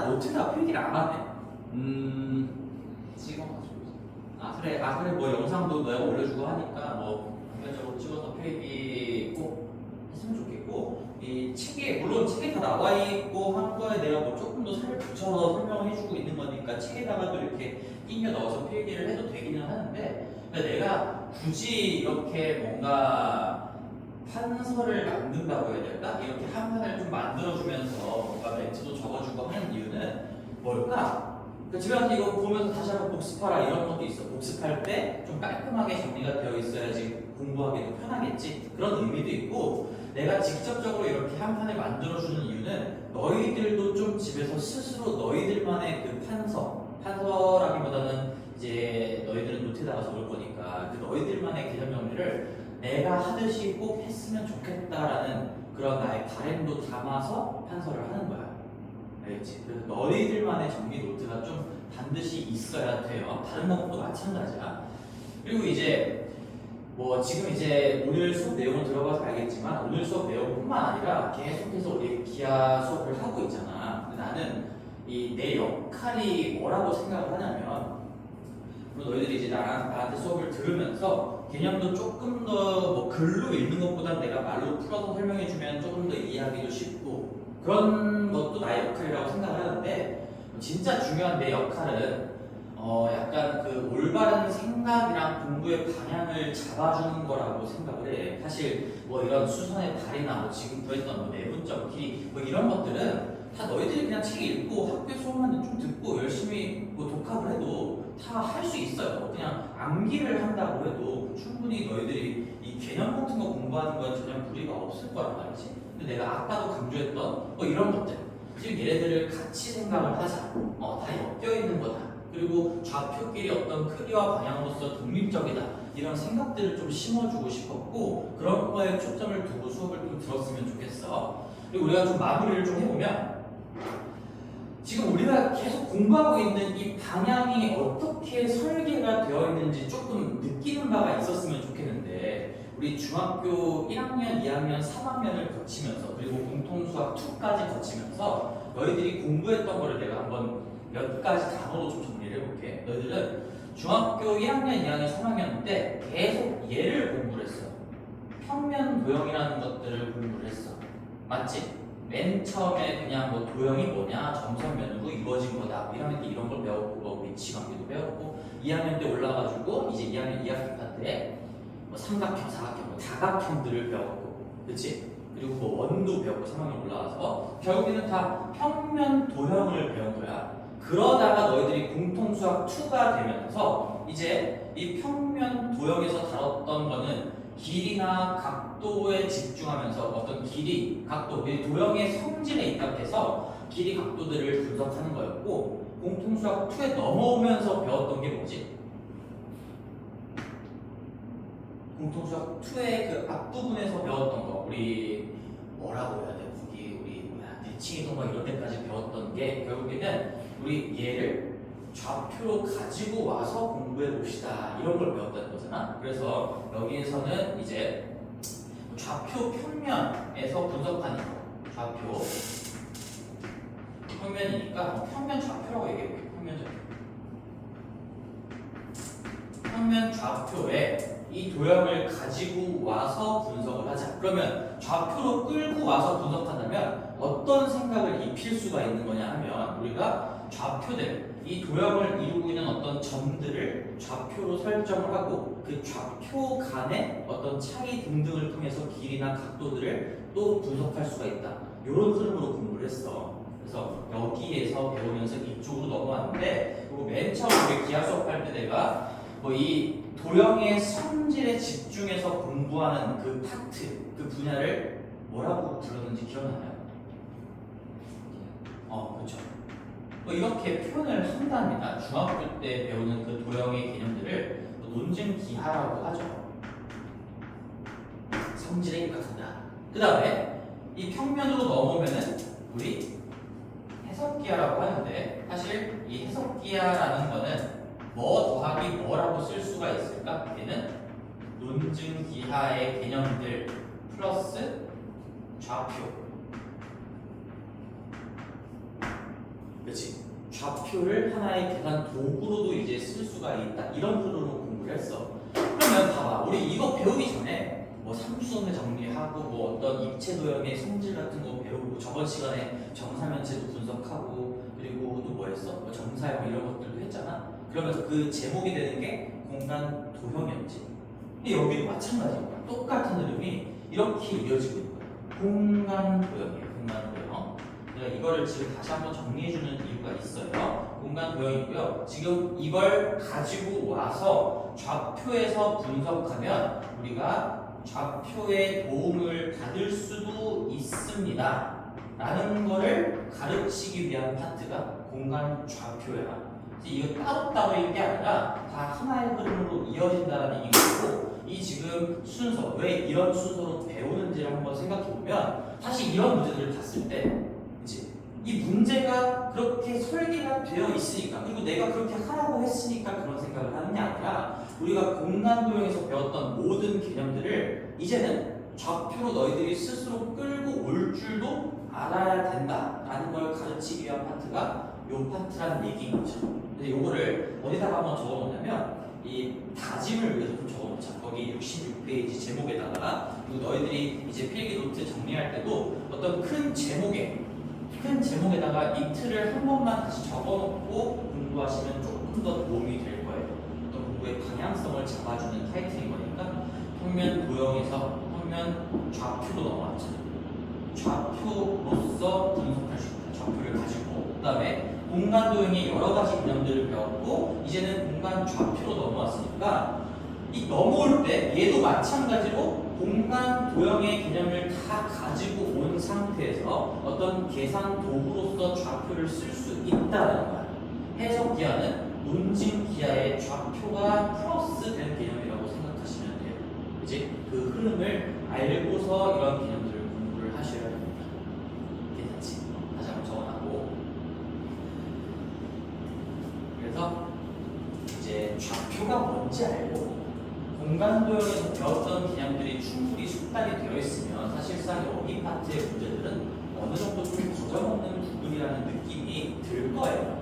노트에다 필기를 안 하네. 찍어가지고. 그래 뭐 영상도 내가 올려주고 하니까 뭐 단편적으로 찍어서 필기 꼭 했으면 좋겠고, 이 책에 물론 책에 다 나와 있고 한 거에 내가 뭐 조금 더 살을 붙여서 설명을 해주고 있는 거니까 책에다가도 이렇게 끼며 넣어서 필기를 해도 되기는 하는데, 근데 내가 굳이 이렇게 뭔가 판서를 만든다고 해야 될까? 이렇게 한 판을 좀 만들어주면서 뭔가 멘트도 적어주고 하는 이유는 뭘까? 그러니까 집에 가서 이거 보면서 다시 한번 복습하라 이런 것도 있어. 복습할 때 좀 깔끔하게 정리가 되어 있어야지 공부하기도 편하겠지. 그런 의미도 있고, 내가 직접적으로 이렇게 한 판을 만들어주는 이유는 너희들도 좀 집에서 스스로 너희들만의 그 판서라기보다는 이제 너희들은 노트에다가 적을 거니까 그 너희들만의 개념 정리를 내가 하듯이 꼭 했으면 좋겠다라는 그런 나의 바램도 담아서 판서를 하는 거야. 알겠지? 그래서 너희들만의 정리 노트가 좀 반드시 있어야 돼요. 다른 방법도 마찬가지야. 그리고 이제 뭐 지금 이제 오늘 수업 내용을 들어봐서 알겠지만 오늘 수업 내용뿐만 아니라 계속해서 우리 기하 수업을 하고 있잖아. 근데 나는 이 내 역할이 뭐라고 생각을 하냐면, 너희들이 이제 나한테 수업을 들으면서 개념도 조금 더 뭐 글로 읽는 것보다 내가 말로 풀어서 설명해주면 조금 더 이해하기도 쉽고 그런 것도 나의 역할이라고 생각을 하는데, 진짜 중요한 내 역할은 약간 그 올바른 생각이랑 공부의 방향을 잡아주는 거라고 생각을 해. 사실 뭐 이런 수선의 발이나 뭐 지금 구했던 뭐 내분점 길이 뭐 이런 것들은 다 너희들이 그냥 책 읽고 학교 수업만 좀 듣고 열심히 뭐 독학을 해도 다 할 수 있어요. 그냥 암기를 한다고 해도 충분히 너희들이 이 개념 같은 거 공부하는 건 전혀 무리가 없을 거란 말이지. 근데 내가 아까도 강조했던 뭐 이런 것들, 지금 얘네들을 같이 생각을 하자. 다 엮여 있는 거다. 그리고 좌표끼리 어떤 크기와 방향으로서 독립적이다. 이런 생각들을 좀 심어주고 싶었고, 그런 거에 초점을 두고 수업을 좀 들었으면 좋겠어. 그리고 우리가 좀 마무리를 좀 해보면, 지금 우리가 계속 공부하고 있는 이 방향이 어떻게 설계가 되어 있는지 조금 느끼는 바가 있었으면 좋겠는데, 우리 중학교 1학년, 2학년, 3학년을 거치면서 그리고 공통수학 2까지 거치면서 너희들이 공부했던 거를 내가 한번 몇 가지 단어로 좀 정리를 해볼게. 너희들은 중학교 1학년, 2학년, 3학년 때 계속 얘를 공부를 했어. 평면 도형이라는 것들을 공부를 했어. 맞지? 맨 처음에 그냥 뭐 도형이 뭐냐, 점선면으로 이루어진 거다. 1학년 때 이런 걸 배웠고, 뭐 위치 관계도 배웠고, 2학년 때 올라가지고 이제 2학년 2학기파 때 뭐 삼각형, 사각형, 뭐 다각형들을 배웠고, 그치? 그리고 뭐 원도 배웠고, 3학년 올라가서 결국에는 다 평면 도형을 배운 거야. 그러다가 너희들이 공통수학 2가 되면서 이제 이 평면 도형에서 다뤘던 거는 길이나 각도에 집중하면서 어떤 길이, 각도, 이 도형의 성질에 입각해서 길이, 각도들을 분석하는 거였고, 공통수학 2에 넘어오면서 배웠던 게 뭐지? 공통수학 2의 그 앞부분에서 배웠던 거, 우리 뭐라고 해야 돼? 우리 대칭이동 막 이런 데까지 배웠던 게 결국에는 우리 얘를 좌표로 가지고 와서 공부해 봅시다, 이런 걸 배웠다는 거잖아. 그래서 여기에서는 이제 좌표 평면에서 분석하는 거, 좌표 평면이니까 평면 좌표라고 얘기해볼게. 평면 좌표에 이 도형을 가지고 와서 분석을 하자. 그러면 좌표로 끌고 와서 분석한다면 어떤 생각을 입힐 수가 있는 거냐 하면, 우리가 좌표들, 이 도형을 이루고 있는 어떤 점들을 좌표로 설정을 하고 그 좌표 간의 어떤 차이 등등을 통해서 길이나 각도들을 또 분석할 수가 있다. 이런 흐름으로 공부를 했어. 그래서 여기에서 배우면서 이쪽으로 넘어왔는데, 그리고 맨 처음 우리 기하 수업할 때 내가 뭐 이 도형의 성질에 집중해서 공부하는 그 파트, 그 분야를 뭐라고 불렀는지 기억나나요? 그렇죠. 뭐 이렇게 표현을 한답니다. 중학교 때 배우는 그 도형의 개념들을 논증기하라고 하죠. 성질에 입각한다. 그 다음에 이 평면으로 넘어오면은 우리 해석기하라고 하는데, 사실 이 해석기하라는 거는 뭐 더하기 뭐라고 쓸 수가 있을까? 얘는 논증기하의 개념들 플러스 좌표, 그렇지? 좌표를 하나의 계산 도구로도 이제 쓸 수가 있다. 이런 흐름으로 공부를 했어. 그러면 봐봐, 우리 이거 배우기 전에 뭐 삼수성의 정리하고 뭐 어떤 입체 도형의 성질 같은 거 배우고 저번 시간에 정사면체도 분석하고 그리고 또 뭐 했어? 뭐 정사형 이런 것들도 했잖아. 그러면서 그 제목이 되는 게 공간 도형이었지. 근데 여기도 마찬가지인 거야. 똑같은 흐름이 이렇게 이어지고 있는 거야. 공간 도형이에요. 공간 도형. 내가 이거를 지금 다시 한번 정리해주는 이유가 있어요. 공간 도형이고요. 지금 이걸 가지고 와서 좌표에서 분석하면 우리가 좌표의 도움을 받을 수도 있습니다. 라는 거를 가르치기 위한 파트가 공간 좌표야. 이거 따로따로 있는 게 아니라 다 하나의 흐름으로 이어진다는 얘기고, 이 지금 순서, 왜 이런 순서로 배우는지를 한번 생각해 보면, 사실 이런 문제들을 봤을 때, 그치? 이 문제가 그렇게 설계가 되어 있으니까, 그리고 내가 그렇게 하라고 했으니까 그런 생각을 하는 게 아니라, 우리가 공간 도형에서 배웠던 모든 개념들을 이제는 좌표로 너희들이 스스로 끌고 올 줄도 알아야 된다라는 걸 가르치기 위한 파트가 요 파트라는 얘기인 거죠. 근데 요거를 어디다가 한번 적어 놓냐면, 이 다짐을 위해서 좀 적어 놓자. 거기 66페이지 제목에다가, 그리고 너희들이 이제 필기 노트 정리할 때도 어떤 큰 제목에다가 이 틀을 한 번만 다시 적어 놓고 공부하시면 조금 더 도움이 될 거예요. 어떤 공부의 방향성을 잡아주는 타이틀인 거니까. 평면 도형에서 평면 좌표로 넘어왔죠. 좌표로서 분석할 수 있다. 좌표를 가지고. 그 다음에 공간 도형의 여러 가지 개념들을 배웠고, 이제는 공간 좌표로 넘어왔으니까, 이 넘어올 때 얘도 마찬가지로 공간 도형의 개념을 다 가지고 온 상태에서 어떤 계산 도구로서 좌표를 쓸 수 있다는 거야. 해석 기하는 논증 기하의 좌표가 플러스 된 개념이라고 생각하시면 돼요. 그치? 그 흐름을 알고서 이런 개념들을 공부를 하셔야 됩니다. 괜찮지? 다시 한번 적어놨고. 그래서 이제 좌표가 뭔지 알고 공간 도형에서 배웠던 개념들이 충분히 숙달이 되어 있으면 사실상 여기 파트의 문제들은 어느 정도 좀 거저먹는 부분이라는 느낌이 들 거예요.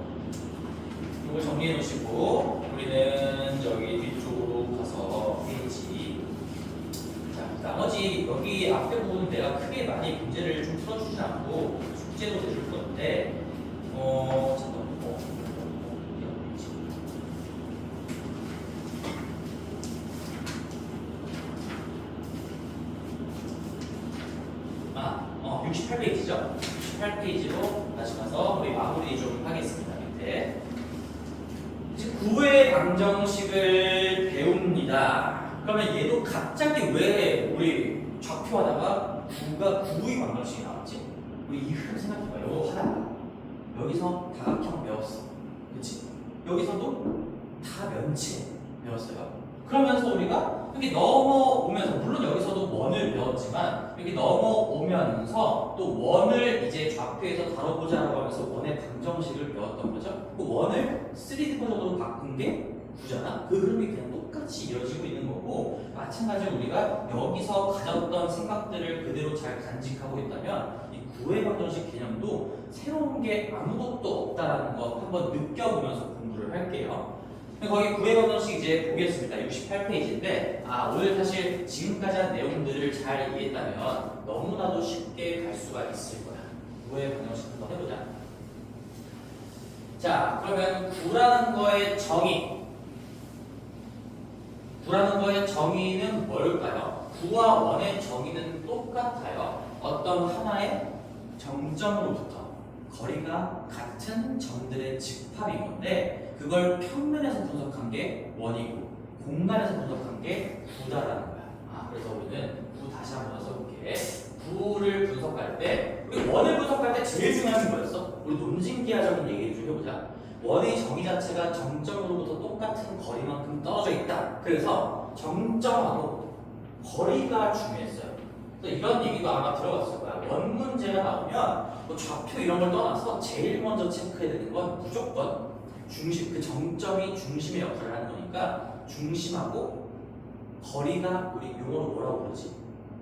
이걸 정리해 놓으시고 우리는 저기 뒤쪽으로 가서 페이지, 자, 나머지 여기 앞에 부분은 내가 크게 많이 문제를 좀 풀어주진 않고 숙제도 내줄 건데 잠깐만. 아, 68페이지죠? 68페이지로 다시 가서 우리 마무리 좀 하겠습니다. 밑에 이제 구의 방정식을 배웁니다. 그러면 얘도 갑자기 왜 우리 좌표하다가 구의 방정식이 나왔지? 우리 이 흐름 생각해봐. 이거 하다가 여기서 다각형 배웠어. 그치? 여기서도 다면체 배웠어요. 그러면서 우리가 여기 넘어오면서, 물론 여기서도 원을 배웠지만 여기 넘어오면서 또 원을 이제 좌표에서 다뤄보자라고 하면서 원의 방정식을 배웠던 거죠. 그 원을 3D 버전으로 바꾼 게 구잖아. 그 흐름이 그냥 똑같이 이어지고 있는 거고, 마찬가지로 우리가 여기서 가졌던 생각들을 그대로 잘 간직하고 있다면 이 구의 방정식 개념도 새로운 게 아무것도 없다라는 거 한번 느껴보면서 공부를 할게요. 거기 구의 방정식 이제 보겠습니다. 68페이지인데, 오늘 사실 지금까지 한 내용들을 잘 이해했다면 너무나도 쉽게 갈 수가 있을 거야. 구의 방정식 한번 해보자. 자, 그러면 구라는 거의 정의는 뭘까요? 구와 원의 정의는 똑같아요. 어떤 하나의 정점으로부터 거리가 같은 점들의 집합인 건데, 그걸 평면에서 분석한 게 원이고 공간에서 분석한 게 구다라는 거야. 그래서 우리는 구 다시 한번 써볼게. 구를 분석할 때, 우리 원을 분석할 때 제일 중요한 게 뭐였어? 우리 논증기하적인 얘기를 좀 해보자. 원의 정의 자체가 정점으로부터 똑같은 거리만큼 떨어져 있다. 그래서 정점하고 거리가 중요했어요. 그래서 이런 얘기도 아마 들어봤을 거야. 원 문제가 나오면 뭐 좌표 이런 걸 떠나서 제일 먼저 체크해야 되는 건 무조건 중심, 그 정점이 중심의 역할을 하는 거니까 중심하고 거리가 우리 용어로 뭐라고 부르지?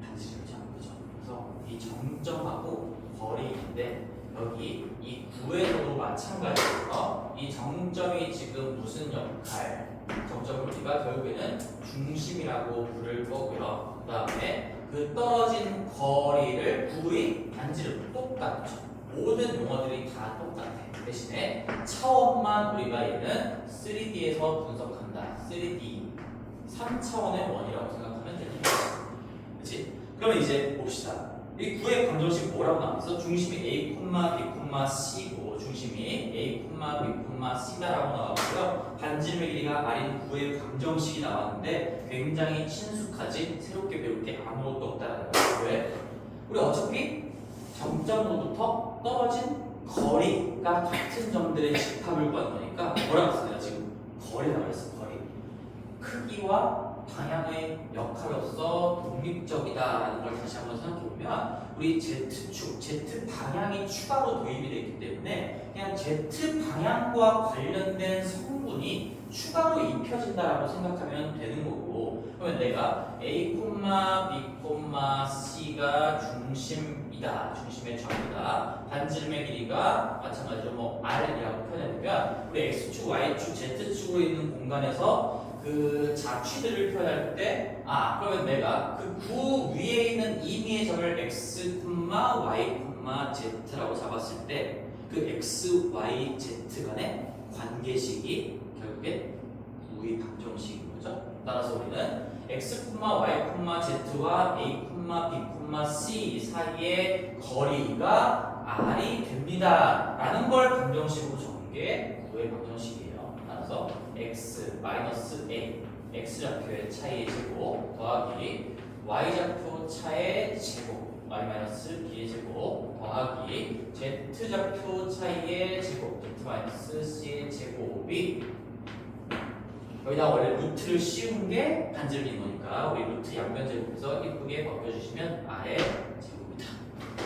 반지름이죠. 그죠? 그래서 이 정점하고 거리인데, 여기 이 구에서도 마찬가지로 이 정점이 지금 무슨 역할? 정점을 우리가 결국에는 중심이라고 부를 거고요. 그 다음에 그 떨어진 거리를 구의 반지름 똑같죠. 모든 용어들이 다 똑같아. 대신에 차원만 우리가 얘는 3D에서 분석한다. 3D 3차원의 원이라고 생각하면 되는 거지. 그렇지? 그러면 이제 봅시다. 이 구의 방정식 뭐라고 나왔어? 중심이 A, B, C고 중심이 A, B, C다라고 나왔고요. 반지름의 길이가 R인 구의 방정식이 나왔는데 굉장히 친숙하지? 새롭게 배울 게 아무것도 없다라는 거야. 왜? 우리 어차피 정점으로부터 떨어진 거리가 같은 점들의 집합을 구한 거니까 뭐라고 했어요? 지금 거리라고 했어. 거리. 크기와 방향의 역할로서 독립적이다라는 걸 다시 한번 생각해보면 우리 Z축, Z 방향이 추가로 도입이 되기 때문에 그냥 Z 방향과 관련된 성분이 추가로 입혀진다라고 생각하면 되는 거고 그러면 내가 A, B, C가 중심이다. 중심의 좌표다. 반지름의 길이가 마찬가지로 뭐 R이라고 표현해보면 우리 X축, Y축, Z축으로 있는 공간에서 그 자취들을 표현할 때, 그러면 내가 그 구 위에 있는 임의의 점을 x, y, z라고 잡았을 때, 그 x, y, z 간의 관계식이 결국에 구의 방정식인 거죠. 따라서 우리는 x, y, z와 a, b, c 사이의 거리가 r이 됩니다. 라는 걸 방정식으로 적은 게 구의 방정식이에요. 따라서 x 마이너스 a x좌표의 차이의 제곱 더하기 y좌표 차의 제곱 y 마이너스 b의 제곱 더하기 z좌표 차이의 제곱 z 마이너스 c의 제곱이 여기다 원래 루트를 씌운 게 반지름인 거니까 우리 루트 양변 제곱에서 이쁘게 바꿔주시면 r의 제곱이다.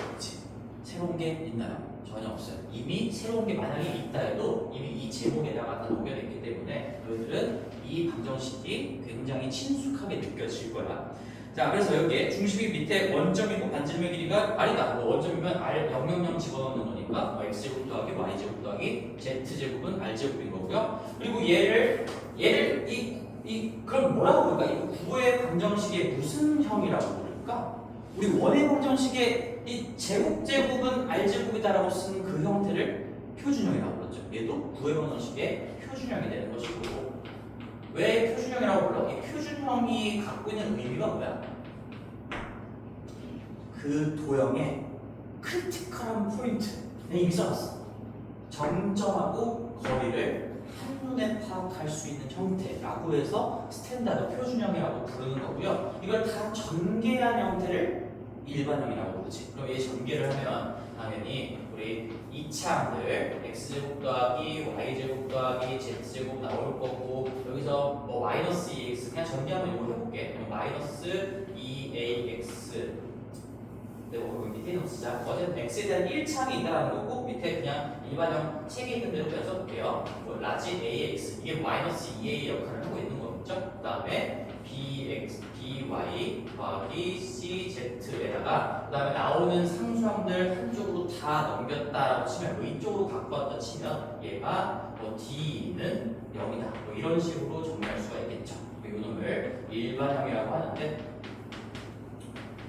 그렇지? 새로운 게 있나요? 전혀 없어요. 이미 새로운 게 만약에 있다 해도 이미 이 제목에다가 다 녹여냈기 때문에 너희들은 이 방정식이 굉장히 친숙하게 느껴질 거야. 자, 그래서 여기에 중심이 밑에 원점이고 반지름의 길이가 R이다. 뭐 원점이면 R 000 집어넣는 거니까 X제곱 더하기 Y제곱 더하기 Z제곱은 R제곱인 거고요. 그리고 얘를 그럼 뭐라고 부를까? 이 구의 방정식의 무슨 형이라고 부를까? 우리 원의 방정식의 이 제곱은 R제곱이다라고 쓴 그 형태를 표준형이라고 불렀죠. 얘도 구의 방정식의 표준형이 되는 것이고 왜 표준형이라고 불러? 이 표준형이 갖고 있는 의미가 뭐야? 그 도형의 크리티컬한 포인트 내가 이미 써놨어. 정점하고 거리를 한눈에 파악할 수 있는 형태라고 해서 스탠다드 표준형이라고 부르는 거고요. 이걸 다 전개한 형태를 일반형이라고 부르지. 그럼 얘 전개를 하면 당연히 우리 이차항들 x제곱 더하기 y제곱 더하기 z제곱 나올 거고 여기서 뭐 마이너스 2x 그냥 전개하면 이거 해볼게. 그럼 마이너스 2ax 뭐 밑에 좀 쓰자. 어쨌든 x에 대한 1차항이 있다는 거고 밑에 그냥 일반형 책에 있는 대로 그냥 써볼게요. 뭐 라지 ax 이게 마이너스 2a 역할을 하고 있는 거죠. 그 다음에 bx, by 더하기 cz에다가 그 다음에 나오는 상수항들 한쪽으로 다 넘겼다라고 치면 이쪽으로 갖고 왔다 치면 얘가 뭐 d는 0이다. 뭐 이런 식으로 정리할 수가 있겠죠. 이놈을 일반형이라고 하는데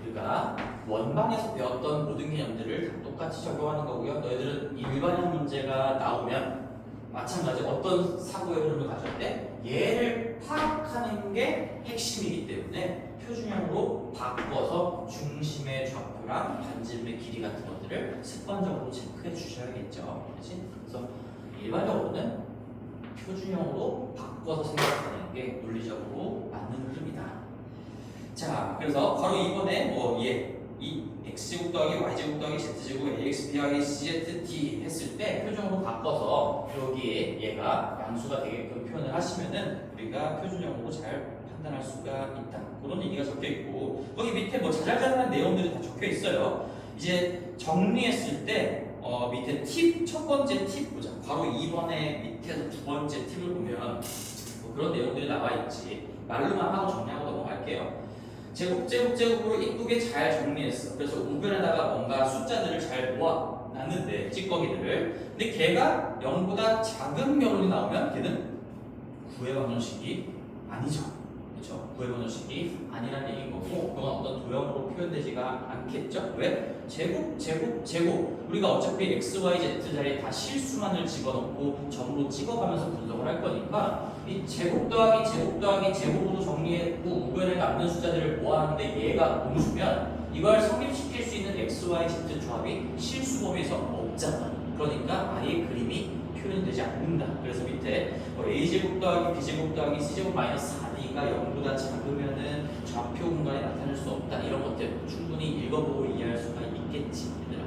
우리가 원방에서 배웠던 모든 개념들을 다 똑같이 적용하는 거고요. 너희들은 일반형 문제가 나오면 마찬가지 어떤 사고의 흐름을 가져올 때 얘를 파악하는 게 핵심이기 때문에 표준형으로 바꿔서 중심의 좌표랑 반지름의 길이 같은 것들을 습관적으로 체크해 주셔야겠죠. 그렇지? 그래서 일반적으로는 표준형으로 바꿔서 생각하는 게 논리적으로 맞는 흐름이다. 자, 그래서 바로 이번에 이 x제곱 더하기 y제곱 더하기 z제곱 ax b하기 cz d 했을 때 표준형으로 바꿔서 여기에 얘가 양수가 되게끔 표현을 하시면은 우리가 표준형으로 잘 판단할 수가 있다. 그런 얘기가 적혀 있고 거기 밑에 뭐 자잘자잘한 내용들이 다 적혀 있어요. 이제 정리했을 때 밑에 팁, 첫 번째 팁 보자. 바로 2번의 밑에서 두 번째 팁을 보면 뭐 그런 내용들이 나와 있지. 말로만 하고 정리하고 넘어갈게요. 제곱으로 이쁘게 잘 정리했어. 그래서 우변에다가 뭔가 숫자들을 잘 모아 않는데 찌꺼기들을. 근데 걔가 0보다 작은 면원이 나오면 걔는 구의 방정식이 아니죠. 그렇죠? 구의 방정식이 아니라는 얘기인 거고 그건 어떤 도형으로 표현되지가 않겠죠? 왜? 제곱 우리가 어차피 x, y, z 자리에 다 실수만을 집어넣고 점으로 찍어가면서 분석을 할 거니까 이 제곱 더하기 제곱으로 정리했고 우변에 남는 숫자들을 모았는데 얘가 공수면 이걸 성립시킬 수 있는 x, y, z 조합이 실수 범위에서 없잖아. 그러니까 아예 그림이 표현되지 않는다. 그래서 밑에 뭐 a제곱 더하기 b제곱 더하기 c제곱 마이너스 4d가 0보다 작으면은 좌표 공간에 나타날 수 없다. 이런 것들 충분히 읽어보고 이해할 수가 있겠지, 얘들아.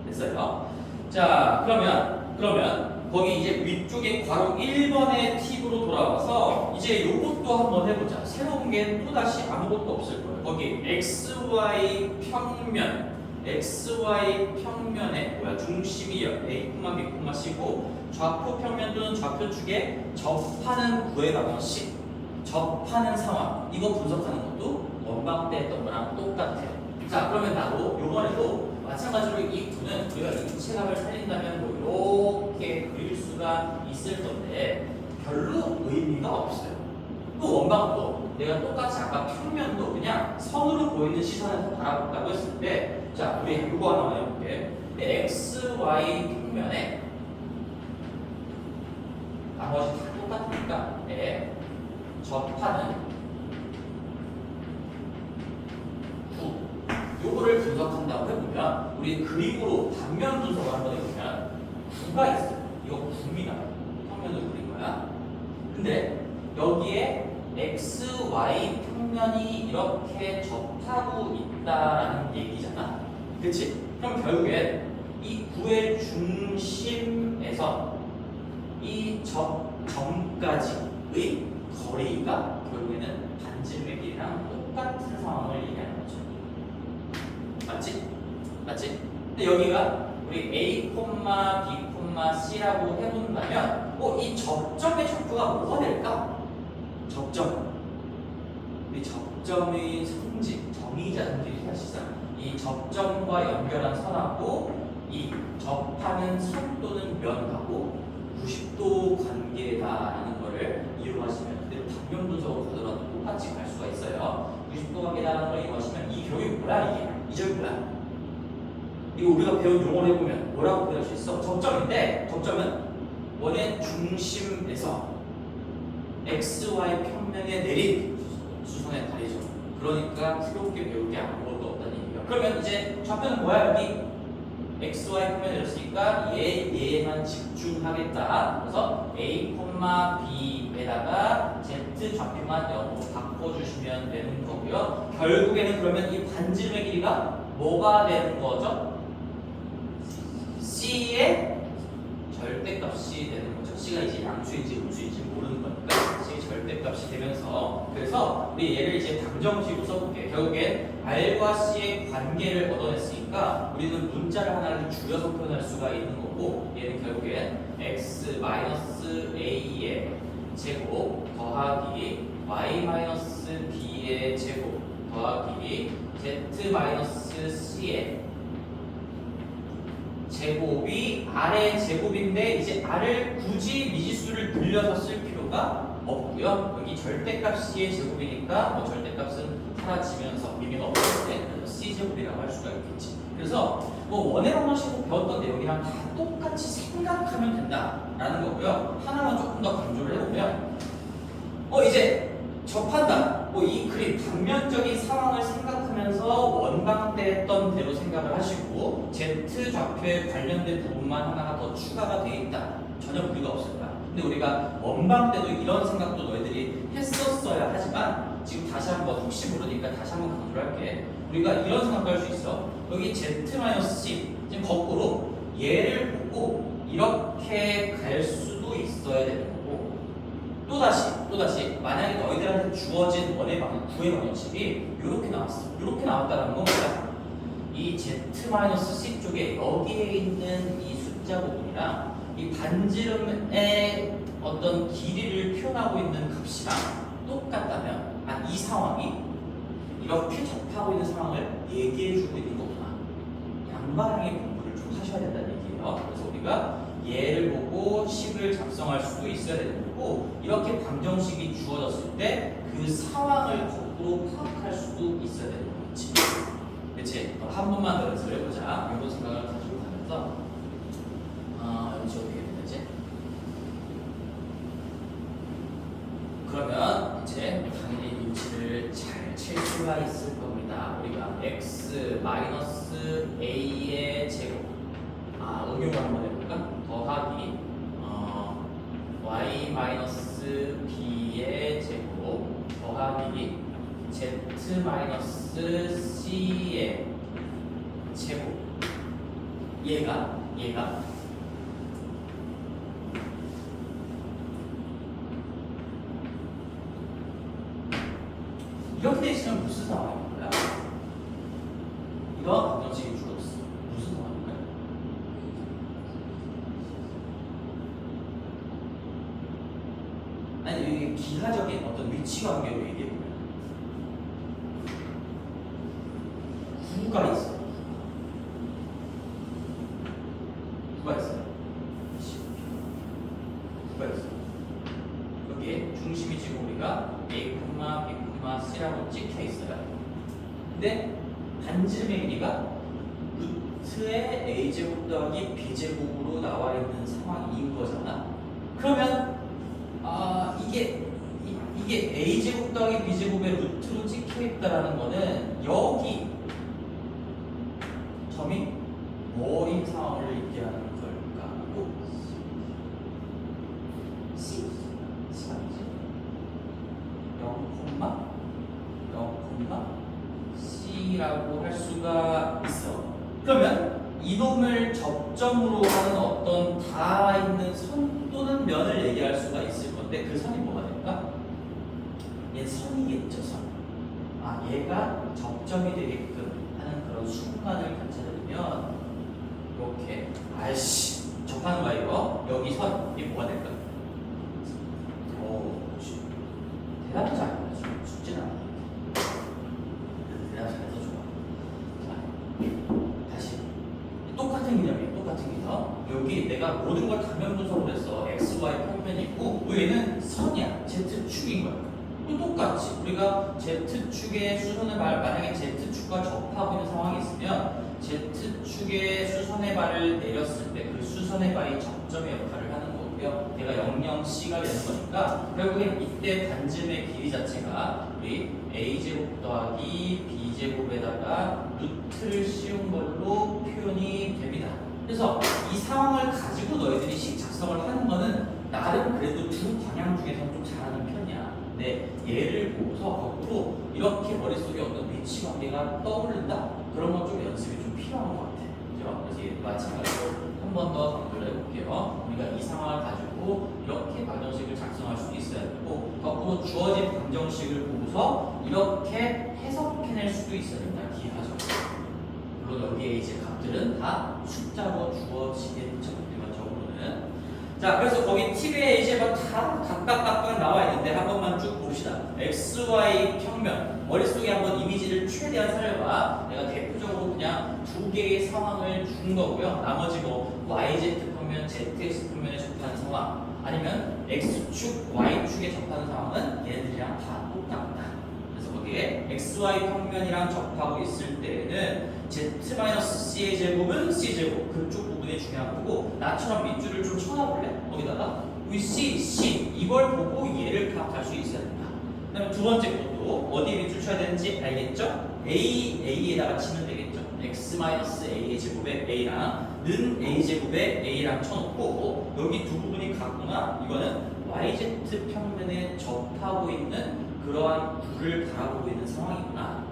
됐어요. 자, 그러면 거기 이제 위쪽에 괄호 1번의 팁으로 돌아와서 이제 요것도 한번 해보자. 새로운 게 또다시 아무것도 없을 거예요. 거기 xy 평면에 중심이 a, b, c고 좌표 평면 또는 좌표 축에 접하는 구의 방정식, 접하는 상황 이거 분석하는 것도 원방 때 했던 거랑 똑같아요. 자, 그러면 나도 요번에도 마찬가지로 이 구는 우리가 입체감을 살린다면 뭐 이렇게 그릴 수가 있을 건데 별로 의미가 없어요. 또 원방도 내가 똑같이 아까 평면도 그냥 선으로 보이는 시선에서 바라본다고 했을 때 자, 우리 이거 하나만 해볼게. x, y 평면에 나머지 다 똑같으니까 접하는 구 요거를 분석한다고 해보면 우리 그림으로 단면 분석을 한번 해보면 구가 있어요. 이거 구입니다. 평면을 그린 거야. 근데 여기에 x, y 평면이 이렇게 접하고 있다라는 얘기잖아. 그치? 그럼 결국엔 이 구의 중심에서 이 점까지의 거리가 결국에는 반지름의 길이랑 똑같은 상황을 얘기하는 거죠. 맞지? 근데 여기가 우리 a, b, c라고 해본다면 이 접점의 좌표가 뭐가 될까? 우리 접점의 성질, 정의자 성질이 사실상 이 접점과 연결한 선하고 이 접하는 선 또는 면하고 90도 관계다라는 거를 이용하시면 그대로 단면 분석으로 가더라도 똑같이 갈 수가 있어요. 90도 관계다라는 걸 이용하시면 이 교육이 뭐야 이게? 이 점이 뭐야? 이거 우리가 배운 용어를 해보면 뭐라고 표현할 수 있어? 접점인데 접점은 원의 중심에서 XY 평면에 내린 수선의 다리죠. 그러니까 새롭게 배울 게 아무것도 없다는 얘기예요. 그러면 이제 좌표는 뭐야 여기? XY 평면에 내렸으니까 얘만 집중하겠다. 그래서 A, B에다가 Z 좌표만 0으로 바꿔주시면 되는 거고요. 결국에는 그러면 이 반지름의 길이가 뭐가 되는 거죠? C의 절대값이 되는 거죠. C가 이제 양수인지 음수인지 모르는 거니까 C의 절대값이 되면서 그래서 우리 얘를 이제 방정식으로 써볼게요. 결국엔 R과 C의 관계를 얻어냈으니까 우리는 문자를 하나를 줄여서 표현할 수가 있는 거고 얘는 결국엔 x-a의 제곱 더하기 y-b의 제곱 더하기 z-c의 제곱이 R의 제곱인데 이제 R을 굳이 미지수를 늘려서 쓸 필요가 없고요. 여기 절대값 C의 제곱이니까 절대값은 사라지면서 의미가 없을 때 C제곱이라고 할 수가 있겠지. 그래서 원의 방정식으로 배웠던 내용이랑 다 똑같이 생각하면 된다라는 거고요. 하나만 조금 더 강조를 해보면 이제 접한다. 이 그림 단면적인 상황을 생각하면서 원방 때 했던 대로 생각을 하시고 Z 좌표에 관련된 부분만 하나가 더 추가가 돼 있다. 전혀 무리가 없을 거야. 근데 우리가 원방 때도 이런 생각도 너희들이 했었어야 하지만 지금 다시 한번 혹시 모르니까 다시 한번 강조를 할게. 우리가 이런 생각도 할 수 있어. 여기 Z-C 지금 거꾸로 얘를 보고 이렇게 갈 수도 있어야 되는 거고 또다시 만약에 너희들한테 주어진 원의 구의 방정식이 이렇게 나왔어. 이렇게 나왔다는 건 뭐야? 이 Z-C 쪽에 여기에 있는 이 숫자 부분이랑 이 반지름의 어떤 길이를 표현하고 있는 값이랑 똑같다면 이 상황이 이렇게 접하고 있는 상황을 얘기해주고 있는 거구나. 양방향의 공부를 좀 하셔야 된다는 얘기예요. 그래서 우리가 얘를 보고 식을 작성할 수도 있어야 되는 거고, 이렇게 방정식이 주어졌을 때 그 상황을 거꾸로 파악할 수도 있어야 되는 거겠지. 그치? 한 번만 더 연습을 해보자. 이런 생각을 가지고 가면서 여기서 어떻게 되지? 그러면 이제 당연히 인치를 잘 칠 수가 있을 겁니다. 우리가 x 마이너스 a의 제곱, 응용을 한번 해볼까? 더하기 y 마이너스 b의 제곱 더하기 z 마이너스 c의 제곱, 얘가 이렇게 되시면 무슨 상황인 거야? 이런 방정식이 주어졌어. 무슨 상황일까요? 아니, 여기 기하적인 어떤 위치 관계로 얘기해보면 구가 있어. 구가 있어요. 구가 있어. 여기에 중심이 지금 우리가 A, B, C라고 찍혀 있어요. 근데 반지름의 길이가 루트의 A제곱 더하기 B제곱으로 나와 있는 상황인 거잖아. 그러면 이게 A제곱 더하기 B제곱의 루트로 찍혀 있다라는 거는 여기 점이 뭐인 상황을 얘기하는 걸까? C 아니지? 0, C라고 할 수가 있어. 그러면 이놈을 접점으로 하는 어떤 닿아 있는 선 또는 면을 얘기할 수가 있을 건데, 그 선이 뭐가 될까? 얘 선이겠죠, 선. 얘가 접점이 되게끔 하는 그런 순간을 관찰해보면 이렇게 접하는 거야 이거. 여기 선, 이게 뭐가 될까? 대답도 잘 안 해줘. 숙제는 안 해. 대답 잘해서 좋아. 자, 다시. 똑같은 개념이에요. 똑같은 개념. 여기 내가 모든 걸 단면 분석으로 했어. x, y 평면이 있고, 얘는 선이야. z축인 거야. 또 똑같이 우리가 z축의 수선의 발, 만약에 z축과 접하고 있는 상황이 있으면 z축의 수선의 발을 내렸을 때 그 수선의 발이 접점의 역할을 하는 거고요. 얘가 00c가 되는 거니까 결국엔 이때 반지름의 길이 자체가 우리 a제곱 더하기 b제곱에다가 루트를 씌운 걸로 표현이 됩니다. 그래서 이 상황을 가지고 너희들이 식 작성을 하는 거는 나름 그래도 두 방향 중에서 좀 잘하는 편이야. 근데 얘를 보고서 거꾸로 이렇게 머릿속에 어떤 위치 관계가 떠오른다? 그런 건 좀 연습이 좀 필요한 것 같아. 그죠? 그래서 얘도 마찬가지로 한 번 더 강조를 해볼게요. 우리가 이 상황을 가지고 이렇게 방정식을 작성할 수도 있어야 되고, 거꾸로 주어진 방정식을 보고서 이렇게 해석해낼 수도 있어야 된다. 기하죠. 물론 여기에 이제 값들은 다 숫자로 주어지겠죠. 일반적으로는. 자, 그래서 거기 팁에 이제 뭐 다 각각 나와 있는데 한 번만 쭉 봅시다. x, y 평면. 머릿속에 한번 이미지를 최대한 살려봐. 내가 대표적으로 그냥 두 개의 상황을 준 거고요. 나머지 뭐 yz 평면, zx 평면에 접하는 상황, 아니면 x축, y축에 접하는 상황은 얘네들이랑 다 똑같다. 그래서 거기에 xy 평면이랑 접하고 있을 때는 z-c의 제곱은 c제곱, 그쪽 부분이 중요한 거고, 나처럼 밑줄을 좀 쳐놔볼래? 거기다가 우리 c 이걸 보고 얘를 파악할 수 있어야 된다. 그 다음에 두 번째 것도 어디에 밑줄 쳐야 되는지 알겠죠? a에다가 치면 되겠죠. x-a의 제곱에 a랑 는 a제곱에 a랑 쳐놓고, 여기 두 부분이 같구나. 이거는 yz 평면에 접하고 있는 그러한 구를 바라보고 있는 상황이구나.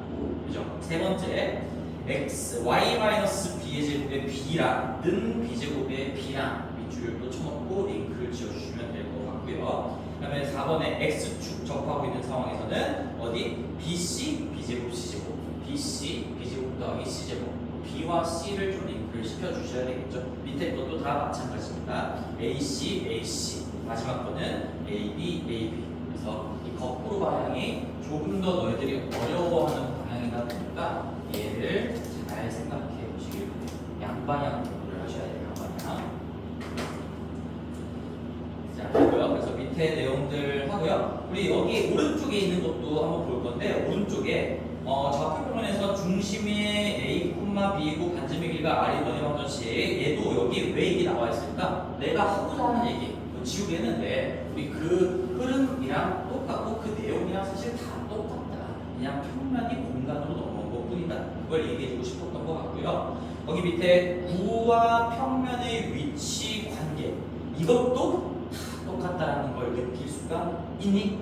그죠? 세 번째, x, y-b의 제곱에 b랑 는 b제곱에 b랑 밑줄을 또 쳐놓고 링크를 지어주시면 될 것 같고요. 그 다음에 4번에 x축 접하고 있는 상황에서는 어디? bc, b제곱, c제곱, bc, b제곱 더하기 c제곱, b와 c를 좀 링크를 시켜주셔야 되겠죠. 밑에 것도 다 마찬가지입니다. ac, ac, 마지막 거는 ab, ab. 그래서 이 거꾸로 방향이 조금 더 너희들이 어려워하는 방향이다 보니까 얘를 잘 생각해 보시길 바랍니다. 양방향 공부를 하셔야 돼요. 양방향. 자, 그리고요. 그래서 밑에 내용들 하고요. 우리 여기 오른쪽에 있는 것도 한번 볼 건데 오른쪽에 좌표 표면에서 중심이 A, B이고 반지름의 길이가 R이 너네 방정식 얘도 여기 왜 이게 나와 있을까? 내가 하고자 하는 얘기 지우개 했는데 우리 그 흐름이랑 똑같고 그 내용이랑 사실 다 똑같다. 그냥 평면이 공간으로 넘어온 것 뿐이다. 그걸 얘기해주고 싶었던 것 같고요. 거기 밑에 구와 평면의 위치 관계 이것도 다 똑같다는 걸 느낄 수가 있니?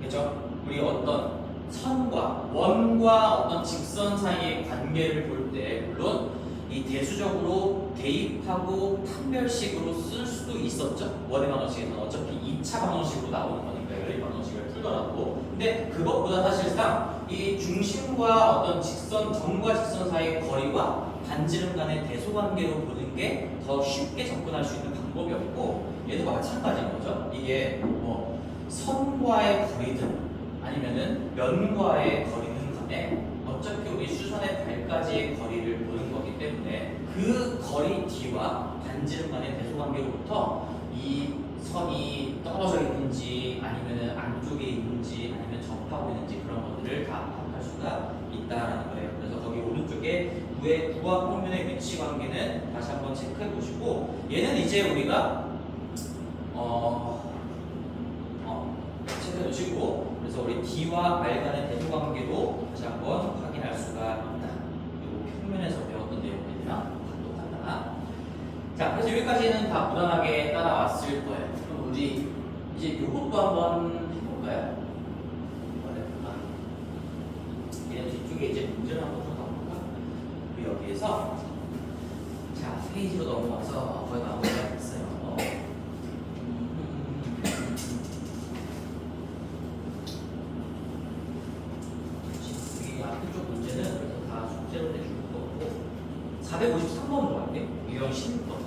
그죠? 우리 어떤 선과 원과 어떤 직선 사이의 관계를 볼 때 물론 이 대수적으로 대입하고 판별식으로 쓸 수도 있었죠. 원의 방정식에서는 어차피 2차 방정식으로 나오는 거니까 연립 방정식을 풀더라도 근데 그것보다 사실상 이 중심과 어떤 직선 점과 직선 사이의 거리와 반지름 간의 대소 관계로 보는 게 더 쉽게 접근할 수 있는 방법이었고 얘도 마찬가지인 거죠. 이게 뭐 선과의 거리든 아니면은 면과의 거리든 간에 어차피 우리 수선의 발까지의 거리를 보는 거기 때문에 그 거리 D와 반지름 간의 대소 관계로부터 이 선이 떨어져 있는지 아니면은 안쪽에 있는지 아니면 접하고 있는지 그런 것들을 다 파악할 수가 있다라는 거예요. 그래서 거기 오른쪽에 구와 평면의 위치 관계는 다시 한번 체크해 보시고 얘는 이제 우리가 체크해 두시고 그래서 우리 D와 R 간의 대소 관계도 다시 한번 확인할 수가 있다. 그리고 평면에서 배웠던 내용들이랑 다 똑같다. 자, 그래서 여기까지는 다 무난하게 따라왔을 거예요. 그럼 우리 이제 이것도 한번 해볼까요? 얘는 뒤쪽에 이제 문제를 한번 좀 가볼까? 여기에서 자 페이지로 넘어가서 거의 마무리가 됐어요. 이 앞쪽 문제는 그래서 다 숙제로 내줄 거고 453번으로 갈게요. 유형 16번.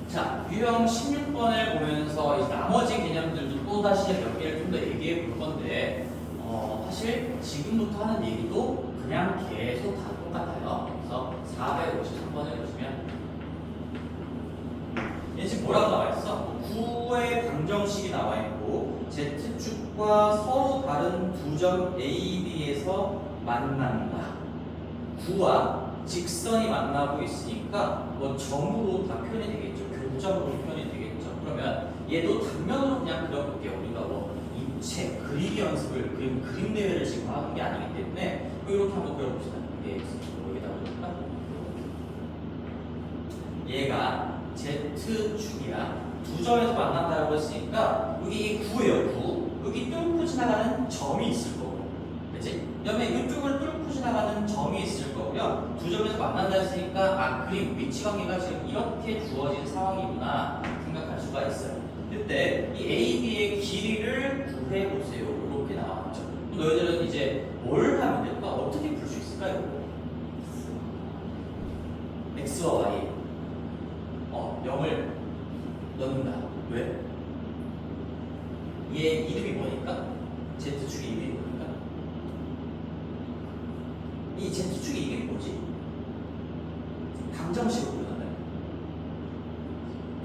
자, 유형 16번을 보면서 이제 나머지 개념들도 또 다시 몇 개를 좀 더 얘기해 볼 건데 사실 지금부터 하는 얘기도 그냥 계속 다 똑같아요. 그래서 453번을 보시면 얘 지금 뭐라고 나와 있어? 9의 방정식이 나와 있고 Z축과 서로 다른 두 점 A, B에서 만난다. 9와 직선이 만나고 있으니까 뭐 점으로 다 표현이 되겠죠. 교점으로 표현이 되겠죠. 그러면 얘도 단면으로 그냥 그려볼게요. 우리가 뭐 입체, 그리기 연습을 그림 대회를 지금 하는 게 아니기 때문에 이렇게 한번 그려봅시다. 이게 여기다 보니까 얘가 Z축이야. 두 점에서 만난다고 했으니까 여기 9예요. 9. 여기 뚫고 지나가는 점이 있을 거고, 그렇지? 그다음에 이쪽을 뚫고 지나가는 점이 있을 거고요. 두 점에서 만난다 했으니까 그림 위치 관계가 지금 이렇게 주어진 상황이구나 생각할 수가 있어요. 그때 이 A, B의 길이를 구해 보세요. 이렇게 나왔죠. 너희들은 이제 뭘 하면 될까? 어떻게 풀 수 있을까요? X와 Y 0을 넣는다. 왜? 얘 이름이 뭐니까? Z축의 이름이 뭐니까? 이 Z축의 이름이 뭐지? 방정식으로 표현한다.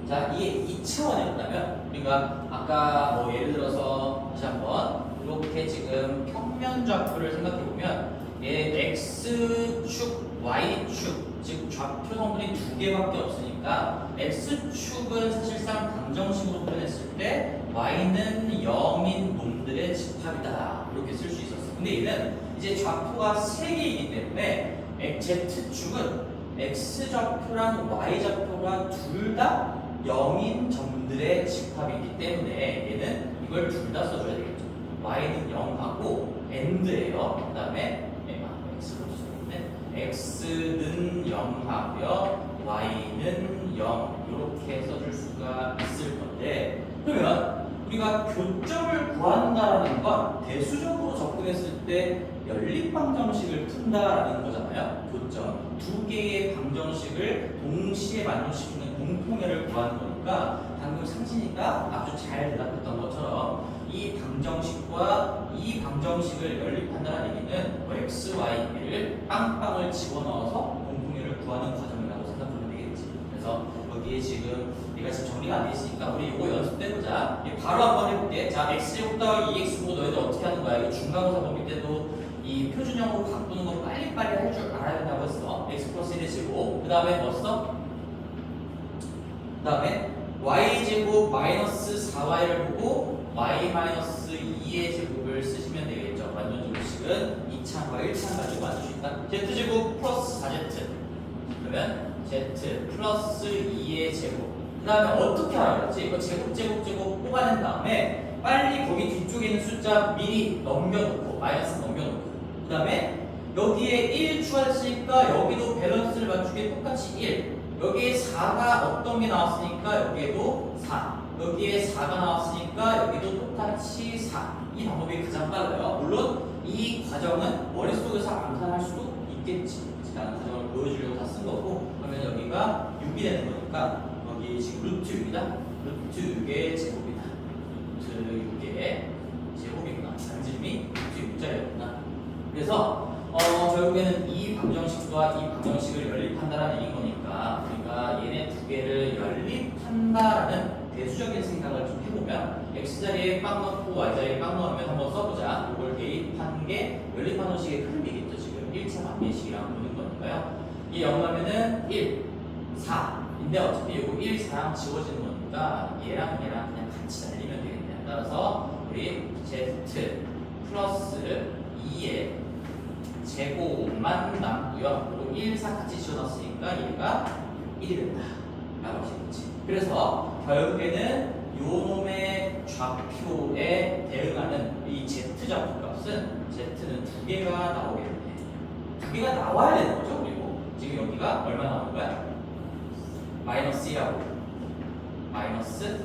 자, 이게 2차원이었다면 우리가 아까 뭐 예를 들어서 다시 한번 이렇게 지금 평면 좌표를 생각해 보면 얘 X축, Y축 즉 좌표 성분이 두 개밖에 없으니까 X축은 사실상 방정식으로 표현했을 때 Y는 0인 놈들의 집합이다 이렇게 쓸 수 있었어. 근데 얘는 이제 좌표가 3개이기 때문에 Z축은 X좌표랑 Y좌표가 둘 다 0인 점들의 집합이기 때문에 얘는 이걸 둘 다 써줘야 되겠죠. Y는 0하고 AND예요. 그 다음에 X는 0하고요, Y는 0 이렇게 써줄 수가 있을 건데 그러면 우리가 교점을 구한다라는 건 대수적으로 접근했을 때 연립방정식을 푼다라는 거잖아요. 교점. 두 개의 방정식을 동시에 만족시키는 공통해를 구하는 거니까 방금 상진이가 아주 잘 대답했던 것처럼 이 방정식과 이 방정식을 연립한다는 얘기는 뭐 x, y를 빵빵을 집어넣어서 공통해를 구하는 과정이라고 생각하면 되겠지. 그래서 여기에 지금 얘가 지금 정리가 안 돼 있으니까 우리 이거 연습해보자. 바로 한번 해볼게. 자, x제곱 더하기 2x고 너희들 어떻게 하는 거야? 이거 중간고사 범위 때도 이 표준형으로 바꾸는 거 빨리빨리 할 줄 알아야 된다고 했어. x 플러스 1의 제곱. 그 다음에 뭐 써? 그 다음에 y제곱 마이너스 4y를 보고 y 마이너스 2의 제곱을 쓰시면 되겠죠. 완전 조식은 2차과 1차 가지고 만들 수 있다. z제곱 플러스 4z. 그러면 z 플러스 2의 제곱. 그 다음에 어떻게 알았지? 이거 제곱 뽑아낸 다음에 빨리 거기 뒤쪽에 있는 숫자 미리 넘겨놓고 마이너스 넘겨놓고 그 다음에 여기에 1 추가했으니까 여기도 밸런스를 맞추게 똑같이 1 여기에 4가 어떤 게 나왔으니까 여기에도 4 여기에 4가 나왔으니까 여기도 똑같이 4 이 방법이 가장 빨라요. 물론 이 과정은 머릿속에서 암산할 수도 있겠지. 라는 과정을 보여주려고 다 쓴 거고 그러면 여기가 6이 되는 거니까 여기 지금 루트 6이다. 루트 6의 제곱이다. 루트 6의 제곱이구나. 반지름이 루트 6자리였구나. 그래서 결국에는 이 방정식과 이 방정식을 연립한다라는 얘기인 거니까 우리가 얘네 두 개를 연립한다라는 대수적인 생각을 좀 해보면 x자리에 빵 넣고 y자리에 빵 넣으면 한번 써보자. 이걸 대입한 게 연립방정식의 흐름이겠죠. 지금 1차 반비식이랑 보는 거니까요. 이 0 넣으면은 1, 4인데 어차피 이거 1, 4랑 지워지는 거니까 얘랑 그냥 같이 날리면 되겠네요. 따라서 우리 z 플러스 2의 제곱만 남고요. 그리고 1, 4 같이 지워놨으니까 얘가 1이 된다. 라고 할 수 있지. 그래서 결국에는 요 놈의 좌표에 대응하는 이 z 좌표값은 z는 두 개가 나오게 됩니다. 두 개가 나와야 되는 거죠. 그리고 지금 여기가 얼마 나오는 거야? 마이너스 1하고 마이너스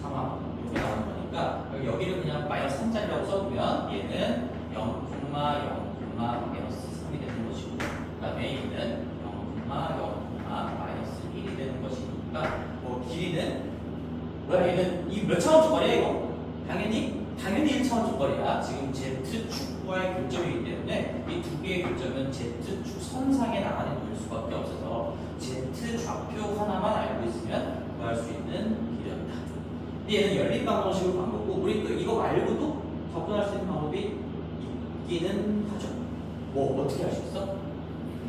3하고 이렇게 나오는 거니까 여기를 그냥 마이너스 3짜리라고 써보면 얘는 0, 0, 마이너스 3이 되는 것이고 그 다음에 얘는 0, 0, 마이너스 1이 되는 것이니까 뭐 길이는 뭐야 얘는 이 몇 차원 쪽거리야 이거? 당연히 1차원 쪽거리야. 지금 Z축과의 교점이기 때문에 이 두 개의 교점은 Z축 선상에 나가는 거일 수밖에 없어서 Z 좌표 하나만 알고 있으면 구할 수 있는 길이었다. 근데 얘는 연립방정식으로 간 거고 우리 또 이거 말고도 접근할 수 있는 방법이 있기는 하죠. 뭐 어떻게 할 수 있어?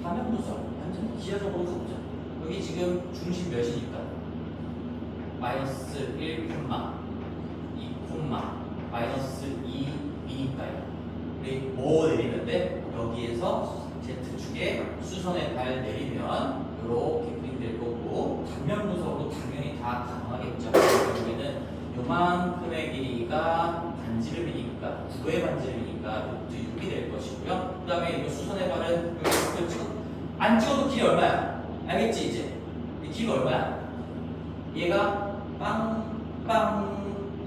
화면 분석 완전 기하적으로 가보자. 여기 지금 중심 몇이니까 마이너스 1, 2, 마이너스 2이니까요. 우리 뭐 내리면 돼? 여기에서 Z축에 수선의 발 내리면 이렇게 그림될 거고 단면 분석으로 당연히 다 가능하겠죠. 결국에는 요만큼의 길이가 반지름이니까 9의 반지름이니까 루트 6이 될 것이고요. 그 다음에 이 수선의 발은 여기 안 찍어도 길이 얼마야? 알겠지 이제? 이 길이 얼마야? 얘가 빵빵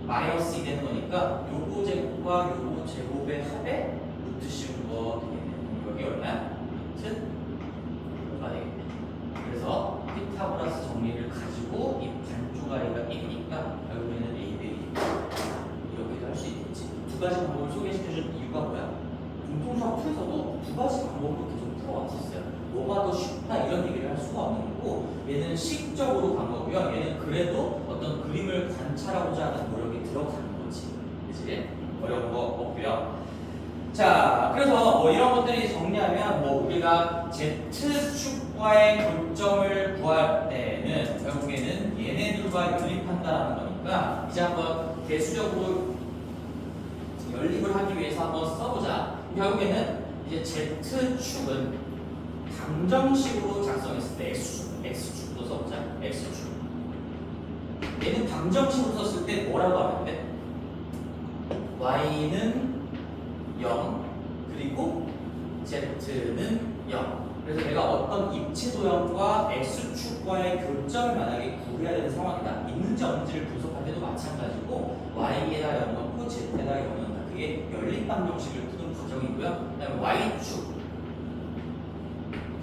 마이너스 2 되는 거니까 요거 제곱과 요거 제곱의 합에 루트 씌운 거 되겠네. 여기 얼마야? 루트 5가 되겠네. 그래서 피타고라스 정리를 가지고 이 반조가리가 1이니까 결국에는 A 대 1 이렇게도 할 수 있겠지. 두 가지 방법을 소개시켜준 이유가 뭐야? 공통수학 풀에서도 두 가지 방법으로 계속 풀어왔었어요. 뭐가 더 쉽다 이런 얘기를 할 수가 없는 거고 얘는 식적으로 간 거고요. 얘는 그래도 어떤 그림을 관찰하고자 하는 노력이 들어가는 거지. 그치? 어려운 거 없고요. 자, 그래서 뭐 이런 것들이 정리하면 뭐 우리가 Z축과의 교점을 구할 때는 결국에는 얘네들과 연립한다는 거니까 이제 한번 대수적으로 연립을 하기 위해서 한번 써보자. 결국에는 이제 Z축은 방정식으로 작성했을 때 X축도 써보자. X축. 얘는 방정식으로 썼을 때 뭐라고 하면 돼? Y는 0 그리고 Z는 0. 그래서 내가 어떤 입체 도형과 X축과의 교점을 만약에 구해야 되는 상황이다. 있는지 없는지를 분석할 때도 마찬가지고 y에다 0 넣고 z에다 0 넣는다. 그게 연립 방정식을 푸는 과정이고요. 그다음에 y축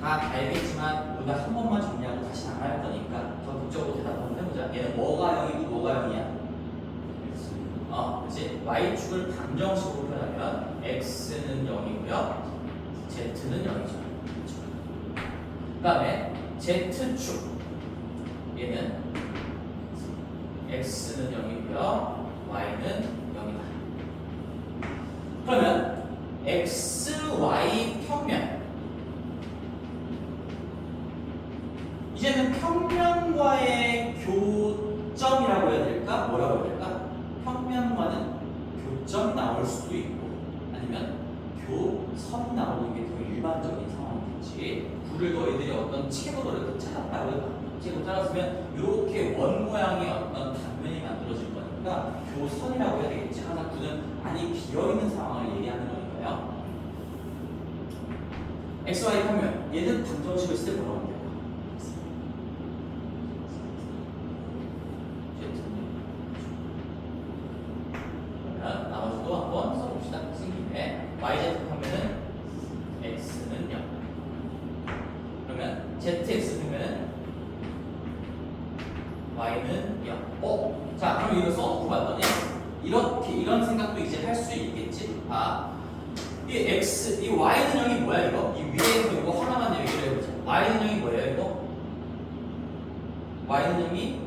다 알겠지만 우리가 한 번만 정리하고 다시 안 할 거니까 더 극적으로 대답 한번 해보자. 얘는 뭐가 0이고 뭐가 0이야? 그렇지. y축을 방정식으로 표현하면 x는 0이고요. z는 0이죠. 그 다음에 z축 얘는 x는 0이고요. y는 0이다. 그러면 x, y 평면 이제는 평면과의 교점이라고 해야 될까? 뭐라고 해야 될까? 평면과는 교점이 나올 수도 있고 아니면 교선이 나오는 게 더 일반적인 상황이겠지. 불을 너희들이 어떤 책으로 이렇게 찾았다고 해봐. 책으로 찾았으면 이렇게 원 모양의 어떤 단면이 만들어질 거니까 교선이라고 해야 되겠지. 항상 불은 많이 비어있는 상황을 얘기하는 거니까요. XY 평면 얘는 방정식을 쓸 때 뭐라고 합니까? 그러면 나머지도 한번 써봅시다. 생김에 YZ 평면은 X는 0. 그러면 ZX 평면은 Y는 0. 자, 그럼 이거 써놓고 봤더니 이렇게 이런 생각도 이제 할 수 있겠지. 이 X, 이 Y는 0이 뭐야 이거? 이 위에서 이거 하나만 얘기를 해보자. Y는 0이 뭐예요 이거? Y는 0이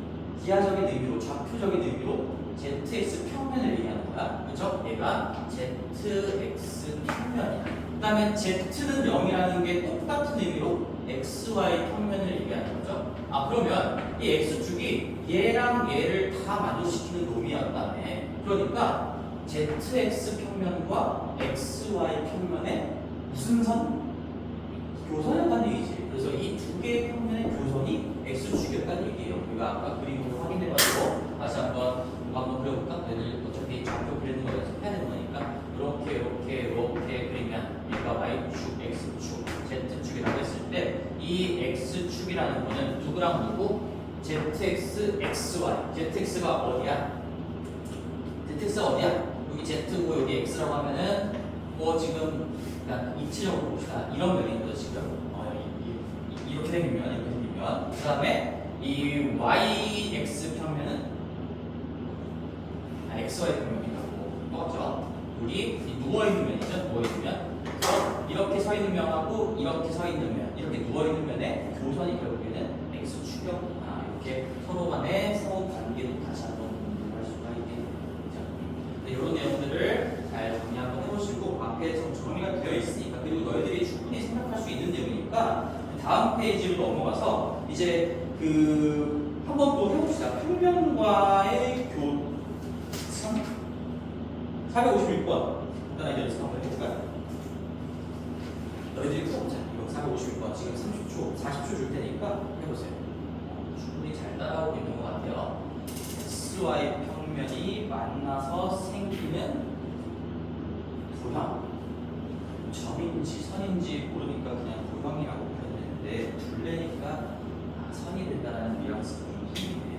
기하적인 의미로, 좌표적인 의미로 ZX 평면을 얘기하는 거야. 그렇죠? 얘가 ZX 평면이야. 그 다음에 Z는 0이라는 게 똑같은 의미로 XY 평면을 얘기하는 거죠. 그러면 이 X축이 얘랑 얘를 다 만족시키는 놈이었다네. 그러니까 ZX 평면과 XY 평면의 무슨 선? 교선이었다는 얘기지. 그래서 이 두 개의 평면의 교선이 X축이었다는 얘기예요. 우리가 아까 그림으로 확인해가지고 다시 한번 그려볼까? 얘를 어차피 좌표 그리는 거 연습해야 되는 거니까 이렇게 그리면 얘가 Y축, X축, Z축이라고 했을 때 이 X축이라는 거는 누구랑 누구? ZX, XY. ZX가 어디야? ZX가 어디야? 여기 Z고 여기 X라고 하면은 지금 그냥 입체적으로 봅시다. 이런 면인 거죠 지금. 이렇게 생기면 그 다음에 이 YX 평면은 XY 평면이라고 똑같죠? 여기 누워있는 면이죠? 누워있는 면. 그래서 이렇게 서 있는 면하고 이렇게 서 있는 면, 이렇게 누워있는 면의 교선이 결국에는 X축이었구나. 이렇게 서로 간의 서로 관계도 다시 한번 공부할 수가 있겠죠. 이런 내용들을 잘 정리 한번 해보시고 앞에 좀 정리가 되어 있으니까 그리고 너희들이 충분히 생각할 수 있는 내용이니까 다음 페이지로 넘어가서 이제 한번 또 해봅시다. 평면과의 교선 456번 일단 이제 한번 해볼까요? 너희들이 풀어보자. 이거 456번 지금 30초, 40초 줄 테니까 해보세요. 충분히 잘 따라오고 있는 것 같아요. XY 평면이 만나서 생기는 도형. 점인지 선인지 모르니까 그냥 도형이라고 표현했는데 둘레니까 선이 된다는 뉘앙스가 좀 힘이네요.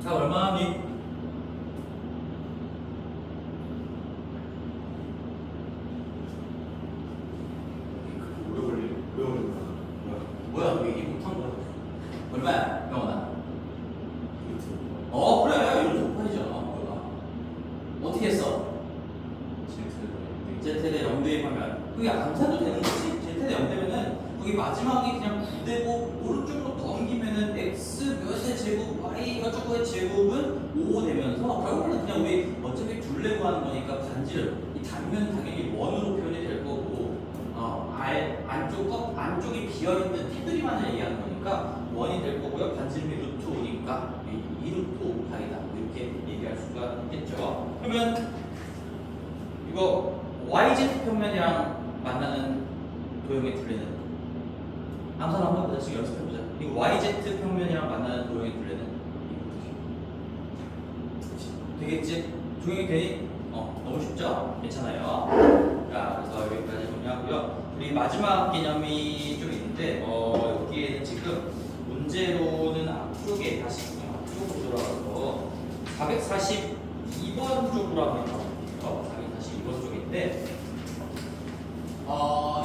자, 얼마니? 오래 걸리네. 왜 오래 걸려? 뭐야? 얘기 못한 거야? 얼마야? 영원아. 유튜브. 그래. 이런 조건이잖아. 뭐야? 어떻게 했어? Z대 0대 하면 그게 안 사도 되는 거지? Z대 0대면은 거기 마지막에 그냥 9대고 오른쪽으로 넘기면은 X 몇의 제곱 Y 이것저것의 제곱은 5 되면서 결국에는 그냥 우리 어차피 둘레 구하는 거니까 반지름 이 단면은 당연히 원으로 표현이 될 거고 안쪽이 비어있는 테두리만을 얘기하는 거니까 원이 될 거고요. 반지름이 루트 5니까 이 루트 5 파이다 이렇게 얘기할 수가 있겠죠. 그러면 이거 YZ 평면이랑 만나는 도형의 둘레는 암산 한번 보자. 지금 연습해보자. 이거 YZ 평면이랑 만나는 도형의 둘레는 되겠지? 조용히 되니? 너무 쉽죠? 괜찮아요. 자, 그래서 여기까지 정리하고요. 우리 마지막 개념이 좀 있는데 여기에는 지금 문제로는 앞쪽에 다시 앞쪽으로 돌아가서 442번 쪽으로 한번 가볼게요. 442번 쪽인데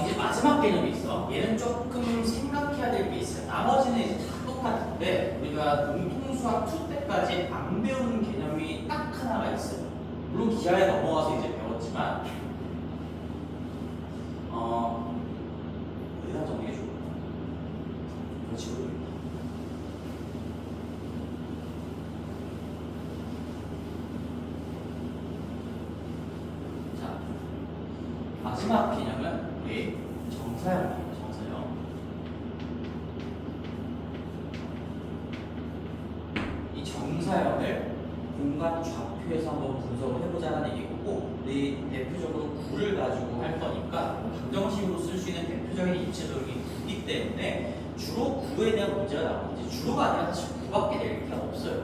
이제 마지막 개념이 있어. 얘는 조금 생각해야 될 게 있어요. 나머지는 이제 다 똑같은데 우리가 공통수학 2 때까지 안 배우는 개념이 딱 하나가 있어요. 물론 기하에 넘어와서 이제 배웠지만 어디다 정리해 줄까? 그렇지. 자, 마지막 개념은 우리 정사형이에요. 정사형. 이 정사형을 공간 좌표에서 한번 분석을 해보자는 얘기고, 우리 대표적으로 구를 가지고 할 거니까 방정식으로 쓸 수 있는 대표적인 입체적인 구이기 때문에 주로 구에 대한 문제가 나오는지 주로가 아니라 사실 구밖에 낼 게 없어요.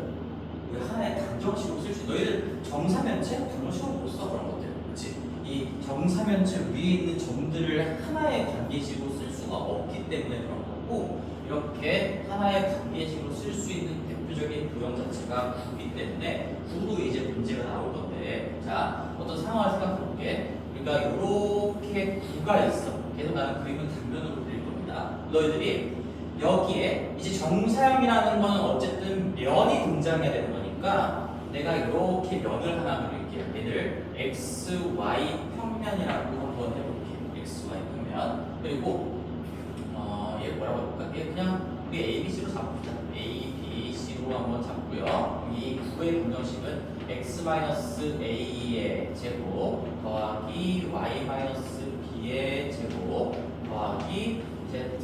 우리 하나의 방정식으로 쓸 수 있는 너희들 정사면체 방정식으로 못 써 그런 것들, 그렇지? 이 정사면체 위에 있는 점들을 하나의 관계식으로 쓸 수가 없기 때문에 그런 거고, 이렇게 하나의 관계식으로 쓸 수 있는 대표적인 도형 자체가 구이기 때문에 구로 이제 문제가 나올 건데, 자, 어떤 상황을 생각해 볼게. 그러니까 이렇게 구가 있어. 계속 나는 그림은 단면으로 그릴 겁니다. 너희들이 여기에 이제 정사형이라는 거는 어쨌든 면이 등장해야 되는 거니까 내가 이렇게 면을 하나 그릴게요. 얘를 x, y 평면이라고 한번 해볼게요. x, y 평면. 그리고 얘 뭐라고 해볼까? 얘 그냥 우리 a, b, c로 잡읍시다. a, b, c로 한번 잡고요. 이 구의 방정식은 x-a의 제곱 더하기 y-b의 제곱 더하기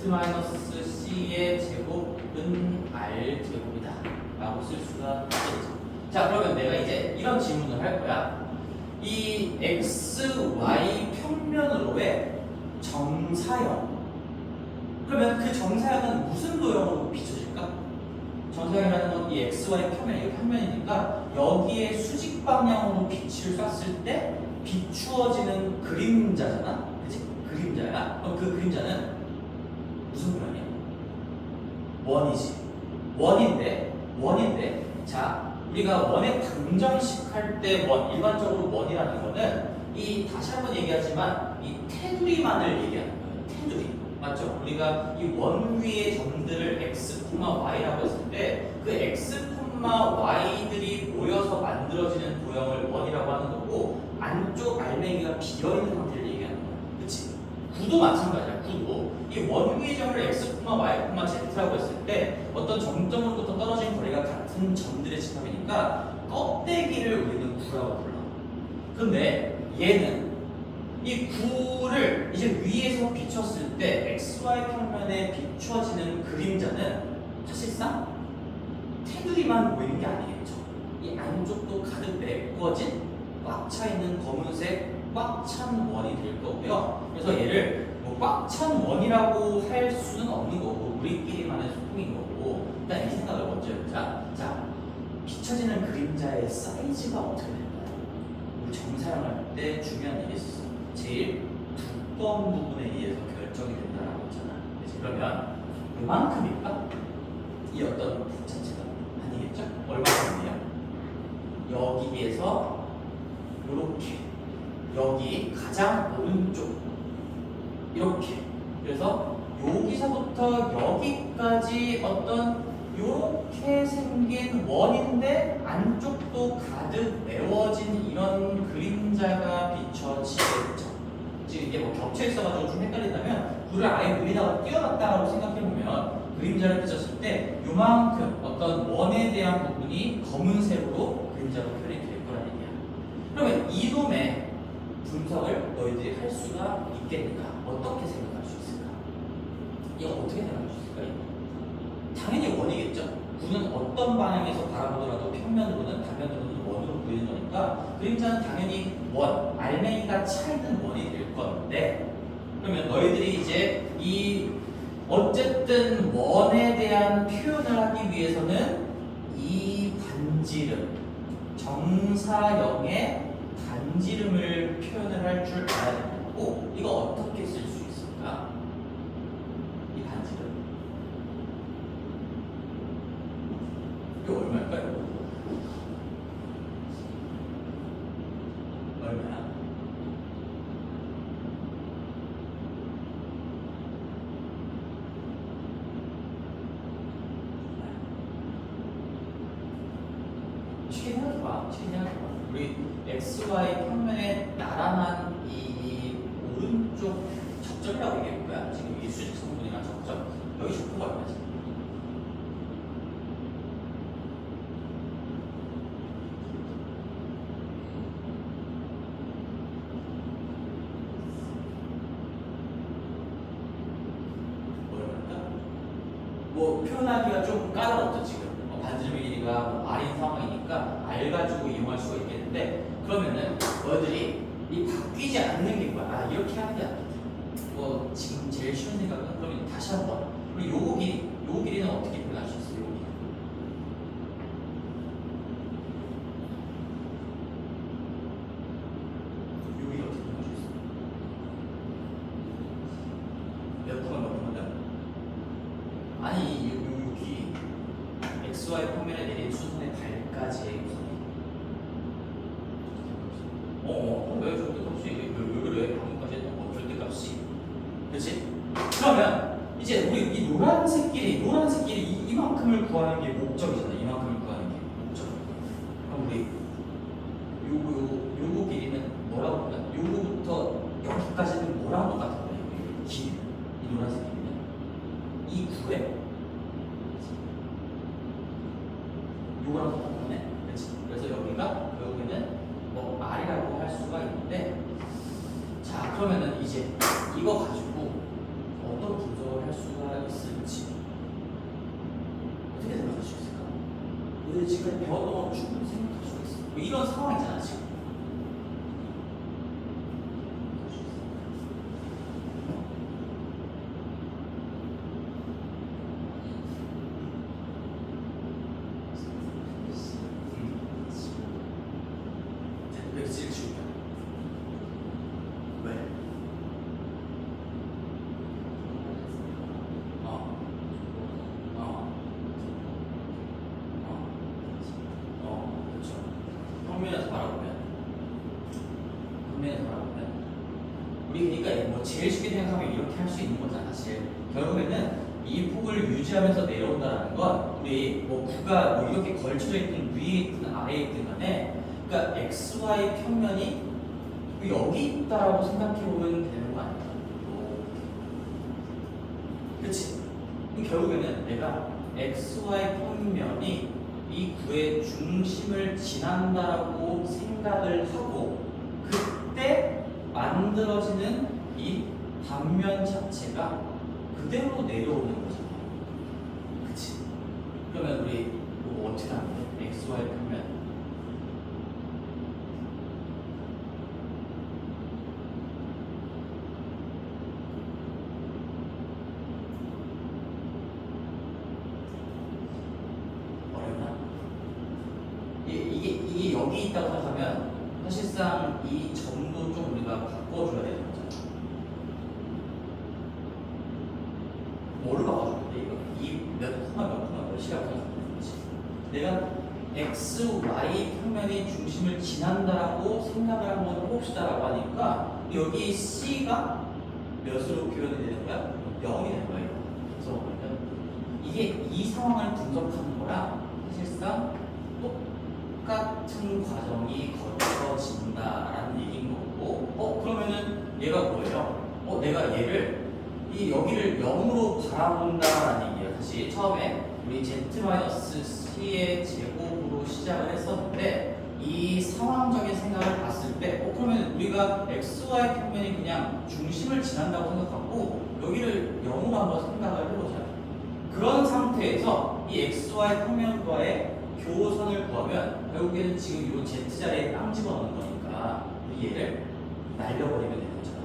z-c의 제곱은 r 제곱이다 라고 쓸 수가 있겠죠. 자, 그러면 내가 이제 이런 질문을 할 거야. 이 x, y 평면으로의 정사형, 그러면 그 정사형은 무슨 도형으로 비춰질까? 정사형이라는 건 이 x, y 평면, 이게 평면이니까 여기에 수직 방향으로 빛을 쐈을 때 비추어지는 그림자잖아, 그치? 그림자야. 그럼 그 그림자는 무슨 모양이야? 원이지. 원인데, 자, 우리가 원의 방정식 할 때 일반적으로 원이라는 거는 다시 한번 얘기하지만 이 테두리만을 얘기하는 거예요. 테두리. 맞죠? 우리가 이 원 위의 점들을 x, y라고 했을 때 그 x, y들이 모여서 만들어지는 도형을 원이라고 하는 거고, 안쪽 알맹이가 비어있는 상태를 얘기하는 거야. 그치? 구도 마찬가지야. 구도 이 원 위의 점을 x, y, z라고 했을 때 어떤 점점으로부터 떨어진 거리가 같은 점들의 집합이니까 껍데기를 우리는 구라고 불러. 근데 얘는 이 구를 이제 위에서 비췄을 때 XY 평면에 비춰지는 그림자는 사실상 테두리만 보이는 게 아니겠죠. 이 안쪽도 가득 메꿔진 꽉 차 있는 검은색 꽉 찬 원이 될 거고요. 그래서 얘를 꽉 찬 원이라고 할 수는 없는 거고, 우리끼리만의 소통인 거고, 일단 이 생각을 먼저 해보자. 자, 비춰지는 그림자의 사이즈가 어떻게 될까요? 우리 정사형할 때 중요한 일이 있었어. 제일 두꺼운 부분에 의해서 결정이 된다라고 했잖아. 그러면 이만큼일까? 이 어떤 부 자체가 아니겠죠? 얼마큼이에요? 여기에서 이렇게, 여기 가장 오른쪽 이렇게. 그래서 여기서부터 여기까지 어떤 이렇게 생긴 원인데 안쪽도 가득 메워진 이런 그림자가 비춰지겠죠. 지금 이게 뭐 겹쳐 있어가지고 좀 헷갈린다면 구를 아예 위에다가 띄워놨다라고 생각해보면 그림자를 비쳤을 때 요만큼 어떤 원에 대한 부분이 검은색으로 그림자로 표현이 될 거라는 얘기야. 그러면 이놈의 분석을 너희들이 할 수가 있겠는가? 어떻게 생각할 수 있을까? 이거 어떻게 생각할 수 있을까? 당연히 원이겠죠. 구는 어떤 방향에서 바라보더라도 평면으로는 단면으로는 원으로 보이는 거니까 그림자는 당연히 원, 알맹이가 차있는 원이 될 건데 그러면 너희들이 이제 이 어쨌든 원에 대한 표현을 하기 위해서는 이 반지름, 정사형의 반지름을 표현을 할 줄 알아야 되는 거고 이거 어떻게 쓸 수 있을까? 이 반지름 이거 얼마일까요? 얼마야? 쉽게 생각해봐. 쉽게 생각해봐. 우리 XY 평면에 나란한 이 오른쪽 접점이라고 얘기할 거야. 지금 이 수직 성분이랑 접점. 여기 좌표가 얼마지? 얼마일까? 뭐 표현하기가 좀 까다롭죠 지금. 반지름의 길이가 뭐 R인 상황이니까 R 가지고 이용할 수가 있겠는데 그러면은 너희들이 이 바뀌지 않는 게 뭐야? 아 이렇게 하는 게 낫겠다. 뭐 지금 제일 쉬운 생각은 그러면 다시 한번 우리 요 길이는 어떻게 표현할 수 있어요? 요 길이 어떻게 표현할 수 있어요? 몇 분만 아니 여기 XY 평면에 내린 수선의 발까지의 우선이 왜 절대값이 왜 그래? 방금까지 했던 거 절대값이 그렇지? 그러면 이제 우리 이 노란색 길이 이만큼을 구하는 게 목적이잖아. 이만큼을 구하는 게 목적. 그럼 우리 요거 길이는 뭐라고 볼까? 요거부터 여기까지는 뭐랑 똑같은 거야? 이 노란색 길이는 이 구에 요거랑 똑같네. 그렇지? 그래서 여기가 결국에는 뭐 R이라고 할 수가 있는데 자 그러면은 이제 이거 가지고 어떤 분석을 할 수가 있을지 어떻게 생각할 수 있을까? 우리 지금 배웠던 건 충분히 생각할 수가 있어. 뭐 이런 상황이잖아 지금. 백질 중요. 왜? 그렇죠. 평면에서 바라보면 우리 그러니까 뭐 제일 쉽게 생각하면 이렇게 할 수 있는 거잖아. 사실 결국에는 이 폭을 유지하면서 내려온다는 건 우리 뭐 구가 뭐 이렇게 걸쳐져 있든 위에 있든 아래에 있든 간에 그러니까 XY 평면이 여기 있다라고 생각해 보면 되는 거 아닐까? 그치? 결국에는 내가 XY 평면이 이 구의 중심을 지난다라고 생각을 하고 그때 만들어지는 이 단면 자체가 그대로 내려오는 거잖아. 그치? 그러면 우리 이거 어떻게 하면 돼? XY 평면 이게 여기 있다고 생각하면 사실상 이 점도 좀 우리가 바꿔줘야 되는 거잖아. 뭐를 바꿔줘야 돼? 이거 이몇 코마 몇 시라고 생각하는 거지. 내가 x, y 평면이 중심을 지난다라고 생각을 한번 해봅시다라고 하니까 여기 c가 몇으로 표현이 되는 거야? 0이 되는 거야. 그래서 이게 이 상황을 분석하는 거랑 사실상 똑같은 과정이 거쳐진다라는 얘기인 거고, 그러면은 얘가 뭐예요? 내가 얘를 여기를 0으로 바라본다라는 얘기예요. 다시 처음에 우리 z-c의 제곱으로 시작을 했었는데 이 상황적인 생각을 봤을 때 그러면 우리가 xy 평면이 그냥 중심을 지난다고 생각하고 여기를 0으로 한번 생각을 해보자. 그런 상태에서 이 xy 평면과의 교선을 구하면 결국에는 지금 이 z자리에 땅 집어넣는 거니까 우리 얘를 날려버리면 되는 거잖아.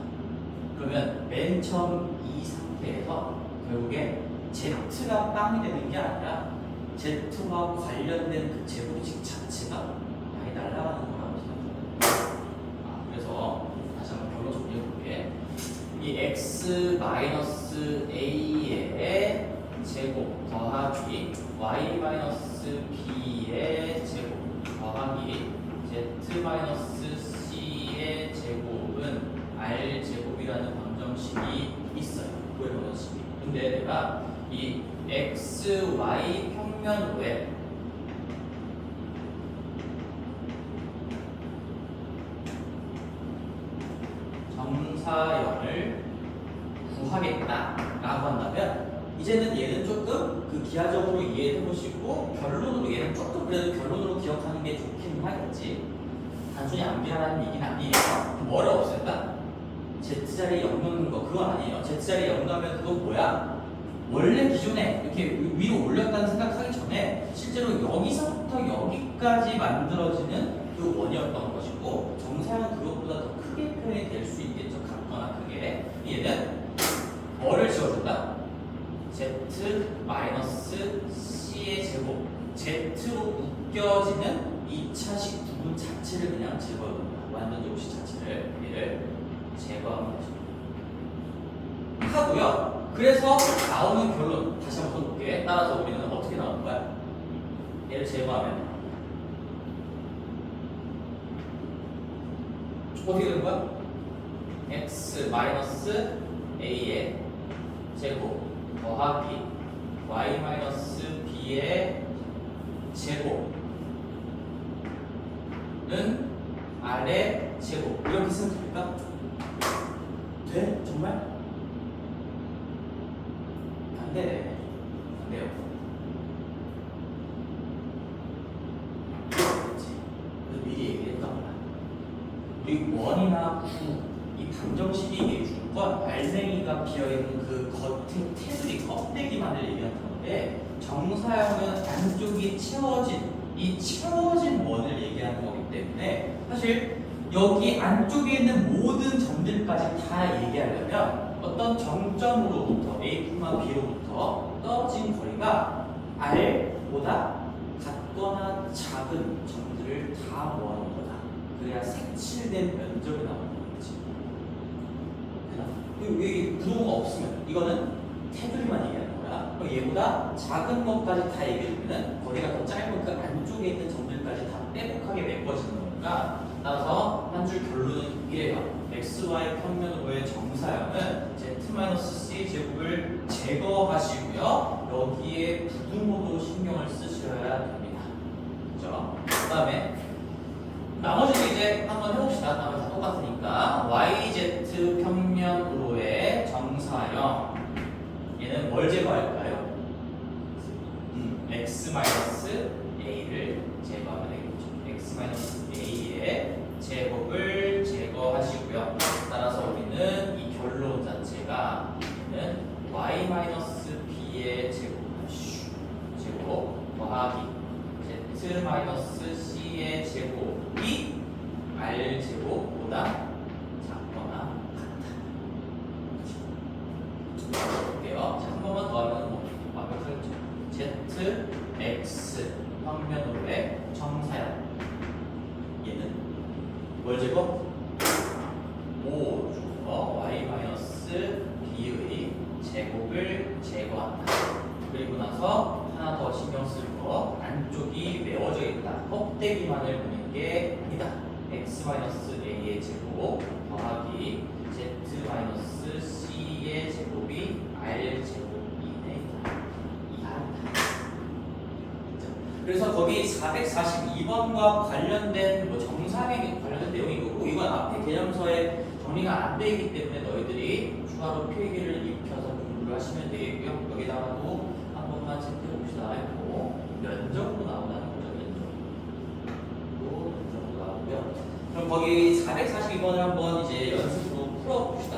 그러면 맨 처음 이 상태에서 결국에 z가 빵이 되는 게 아니라 z와 관련된 그 제곱식 자체가 많이 날아가는 거라고 생각합니다. 그래서 다시 한번 결론 정리해볼게. 이 x-a의 제곱 더하기 y-b의 제곱 더하기 z-c의 제곱은 r제곱이라는 방정식이 있어요. 그의 방정식이. 근데 내가 이 xy 평면으로의 정사형을 구하겠다라고 한다면 이제는 얘는 조금 그 기하적으로 이해해 보시고 결론으로 얘는 조금 그래도 결론으로 기억하는 게 좋긴 하겠지. 단순히 암기하라는 얘기는 아니에요. 뭐를 없앤다? z자리에 0 넣는 거 그거 아니에요. z자리에 0 넣으면 그거 뭐야? 원래 기존에 이렇게 위로 올렸다는 생각하기 전에 실제로 여기서부터 여기까지 만들어지는 그 원이었던 것이고 정사형은 그것보다 더 크게 표현이 될 수 있겠죠. 같거나 크게. 얘는 뭐를 지워준다? z-c의 제곱 z로 묶여지는 2차식 부분 자체를 그냥 제거해본다. 완전 요식 자체를 얘를 제거하는 거죠. 하고요. 그래서 나오는 결론 다시 한번 써볼게. 따라서 우리는 어떻게 나오는 거야? 얘를 제거하면 어떻게 되는 거야? x-a의 제곱 더하기 y-b의 제곱은 r의 제곱 이렇게 쓰면 됩니까? 돼? 정말? 안 돼. 안 돼요. 그렇지. 그래서 미리 얘기했던 거야. 우리 원이나 구, 이 방정식이 얘기해 주는 건 알맹이가 비어있는 그 겉에 테두리 껍데기만을 얘기하는 건데 정사형은 안쪽이 채워진 이 채워진 원을 얘기하는 거기 때문에 사실 여기 안쪽에 있는 모든 점들까지 다 얘기하려면 어떤 정점으로부터 A, B로부터 떨어진 거리가 R보다 같거나 작은 점들을 다 모아놓은 거다. 그래야 색칠된 면적이 나오는 거겠지. 여기 구도가 없으면 이거는 테두리만 얘기하는 거야. 그럼 얘보다 작은 것까지 다 얘기해주면 거리가 더 짧은 그 안쪽에 있는 점들까지 다 빼곡하게 메꿔지는 거니까 따라서 한 줄 결론은 이래요. xy 평면으로의 정사형은 z-c 제곱을 제거하시고요. 여기에 부등호도 신경을 쓰셔야 됩니다. 그죠? 그 다음에 나머지는 이제 한번 해봅시다. 나머지 다 똑같으니까 yz 평면으로의 정사형 얘는 뭘 제거할까요? x-a를 제거하면 되겠죠. x-a의 제곱을 제거하시고요. 따라서 우리는 이 결론 자체가 얘는 y-b의 제곱 더하기 z-c의 제곱이 r 제곱보다 작거나 같다. 볼게요. 자, 한 번만 더 하면 뭐 완벽하겠죠. z, x 평면으로의 정사형 얘는 뭘 제곱? 5 주어 y-b의 제곱을 제거한다. 그리고 나서 하나 더 신경 쓸 거 안쪽이 메워져 있다. 껍데기만을 보는 게 아니다. x-a의 제곱 더하기 z-c의 제곱이 r 제곱 이내에 있다. 이하다. 그래서 거기 442번과 관련된 뭐 정사형에 관련된 내용이 있고 이건 앞에 개념서에 정리가 안 되어 있기 때문에 너희들이 추가로 필기를 입혀서 공부를 하시면 되겠고요. 여기다가도 한번 한번 체크해 봅시다. 이거 면적으로 나오다는 거죠. 면적으로 나오고요. 그럼 거기 442번을 한번 이제 연습으로 풀어봅시다.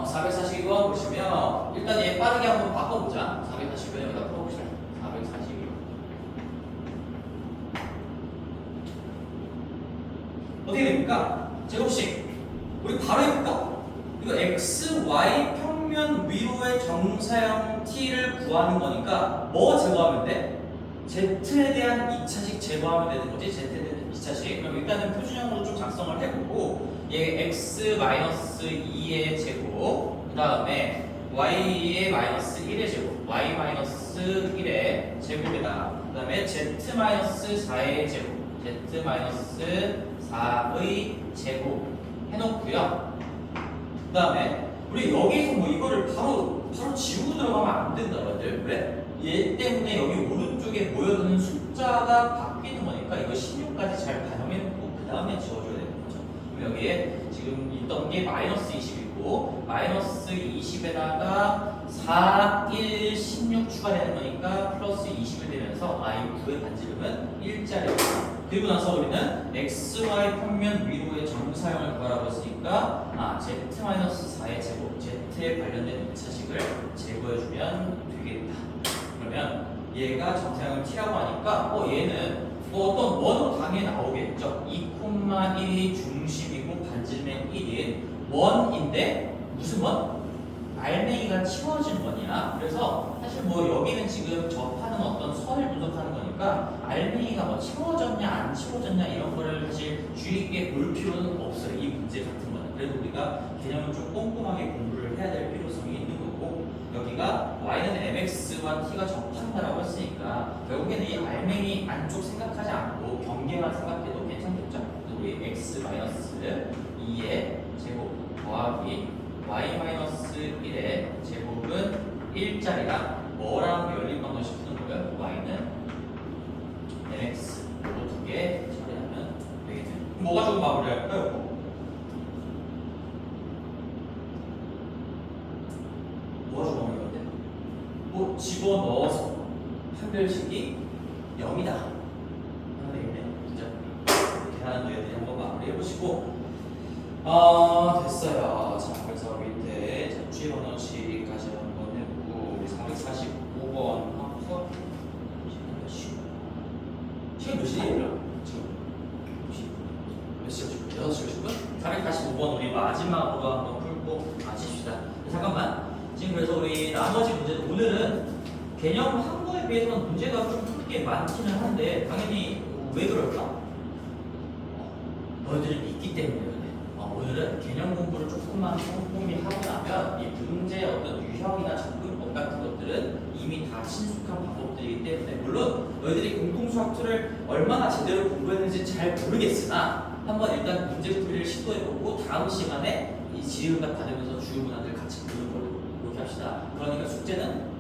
442번 보시면 일단 얘 빠르게 한번 바꿔보자. 442번 여기다 풀어봅시다. 442번. 어떻게 됩니까? 제곱식. 우리 바로 해볼까? 이거 x, y 평면 위로의 정사형 t를 구하는 거니까 뭐 제거하면 돼? z에 대한 2차식 제거하면 되는 거지. z에 대한 2차식. 그럼 일단은 표준형으로 좀 작성을 해보고 얘 x-2의 제곱, 그 다음에 y의 마이너스 1의 제곱, y 마이너스 1의 제곱에다가 그 다음에 z-4의 제곱, z-4의 제곱 해놓고요. 그 다음에 우리 여기서 뭐 이거를 바로 지우고 들어가면 안 된다, 여러분들. 왜? 얘 때문에 여기 오른쪽에 모여드는 숫자가 바뀌는 거니까 이거 16까지 잘 반영해놓고 그 다음에 지워줘야 되는 거죠. 그럼 여기에 지금 있던 게 마이너스 20이고 마이너스 20에다가 4, 1, 16 추가되는 거니까 플러스 20이 되면서 이 9의 반지름은 1짜리입니다. 그리고 나서 우리는 xy 평면 위로의 정사형을 구하라고 했으니까 z-4의 제곱, z에 관련된 2차식을 제거해주면 되겠다. 그러면 얘가 정사형을 t라고 하니까 얘는 어떤 원으로 당연히 나오겠죠. 2,1이 중심이고 반지름의 1인 원인데 무슨 원? 알맹이가 치워진 원이야. 그래서 사실 뭐 여기는 지금 접하는 어떤 선을 분석하는 거니까 알맹이가 뭐 치워졌냐 안 치워졌냐 이런 거를 사실 주의 있게 볼 필요는 없어요. 이 문제 같은 거는. 그래도 우리가 개념을 좀 꼼꼼하게 공부를 해야 될 필요성이 있는 거고 여기가 y는 mx와 t가 접한다라고 했으니까 결국에는 이 알맹이 안쪽 생각하지 않고 경계만 생각해도 괜찮겠죠? 우리 x-2의 제곱 더하기 y-1의 제곱은 1짜리라 뭐랑 연립방정식 푸는 거예요? y는 mx 요거 두 개 처리하면 되겠죠. 그럼 뭐 가지고 마무리할까요? 뭐 가지고 마무리할 때? 뭐 집어넣어서 판별식이 0이다 하면 되겠네요. 그죠? 이렇게 하는 애들이 한번 마무리해보시고 됐어요. 자, 그래서 밑에 잡지 번호식까지 한번 해보고 우리 445번 하고서 시간 몇 시예요? 지금 몇 시죠? 6시 50분? 445번 우리 마지막으로 한번 풀고 마칩시다. 잠깐만. 지금 그래서 우리 나머지 문제는 오늘은 개념 한 거에 비해서는 문제가 좀 풀 게 많기는 한데 당연히 왜 그럴까? 너희들이 있기 때문에 오늘은 개념 공부를 조금만 꼼꼼히 하고 나면 이 문제의 어떤 유형이나 접근법 같은 것들은 이미 다 친숙한 방법들이기 때문에 물론 너희들이 공통수학2를 얼마나 제대로 공부했는지 잘 모르겠으나 한번 일단 문제풀이를 시도해보고 다음 시간에 이 지음답 받으면서 주요 문항들 같이 보는 걸로 그렇게 합시다. 그러니까 숙제는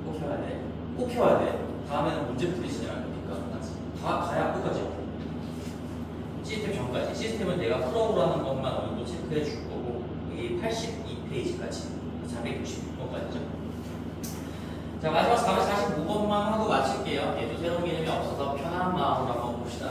꼭 해와야 돼. 꼭 해와야 돼. 다음에는 문제풀이 진행할 거니까 다 가야 끝까지. 시스템 전까지. 시스템은 내가 프로그램하는 것만 어느 정도 체크해 줄 거고 여기 82페이지까지 466번까지죠. 자, 마지막 445번만 하고 마칠게요. 얘도 새로운 개념이 없어서 편한 마음으로 한번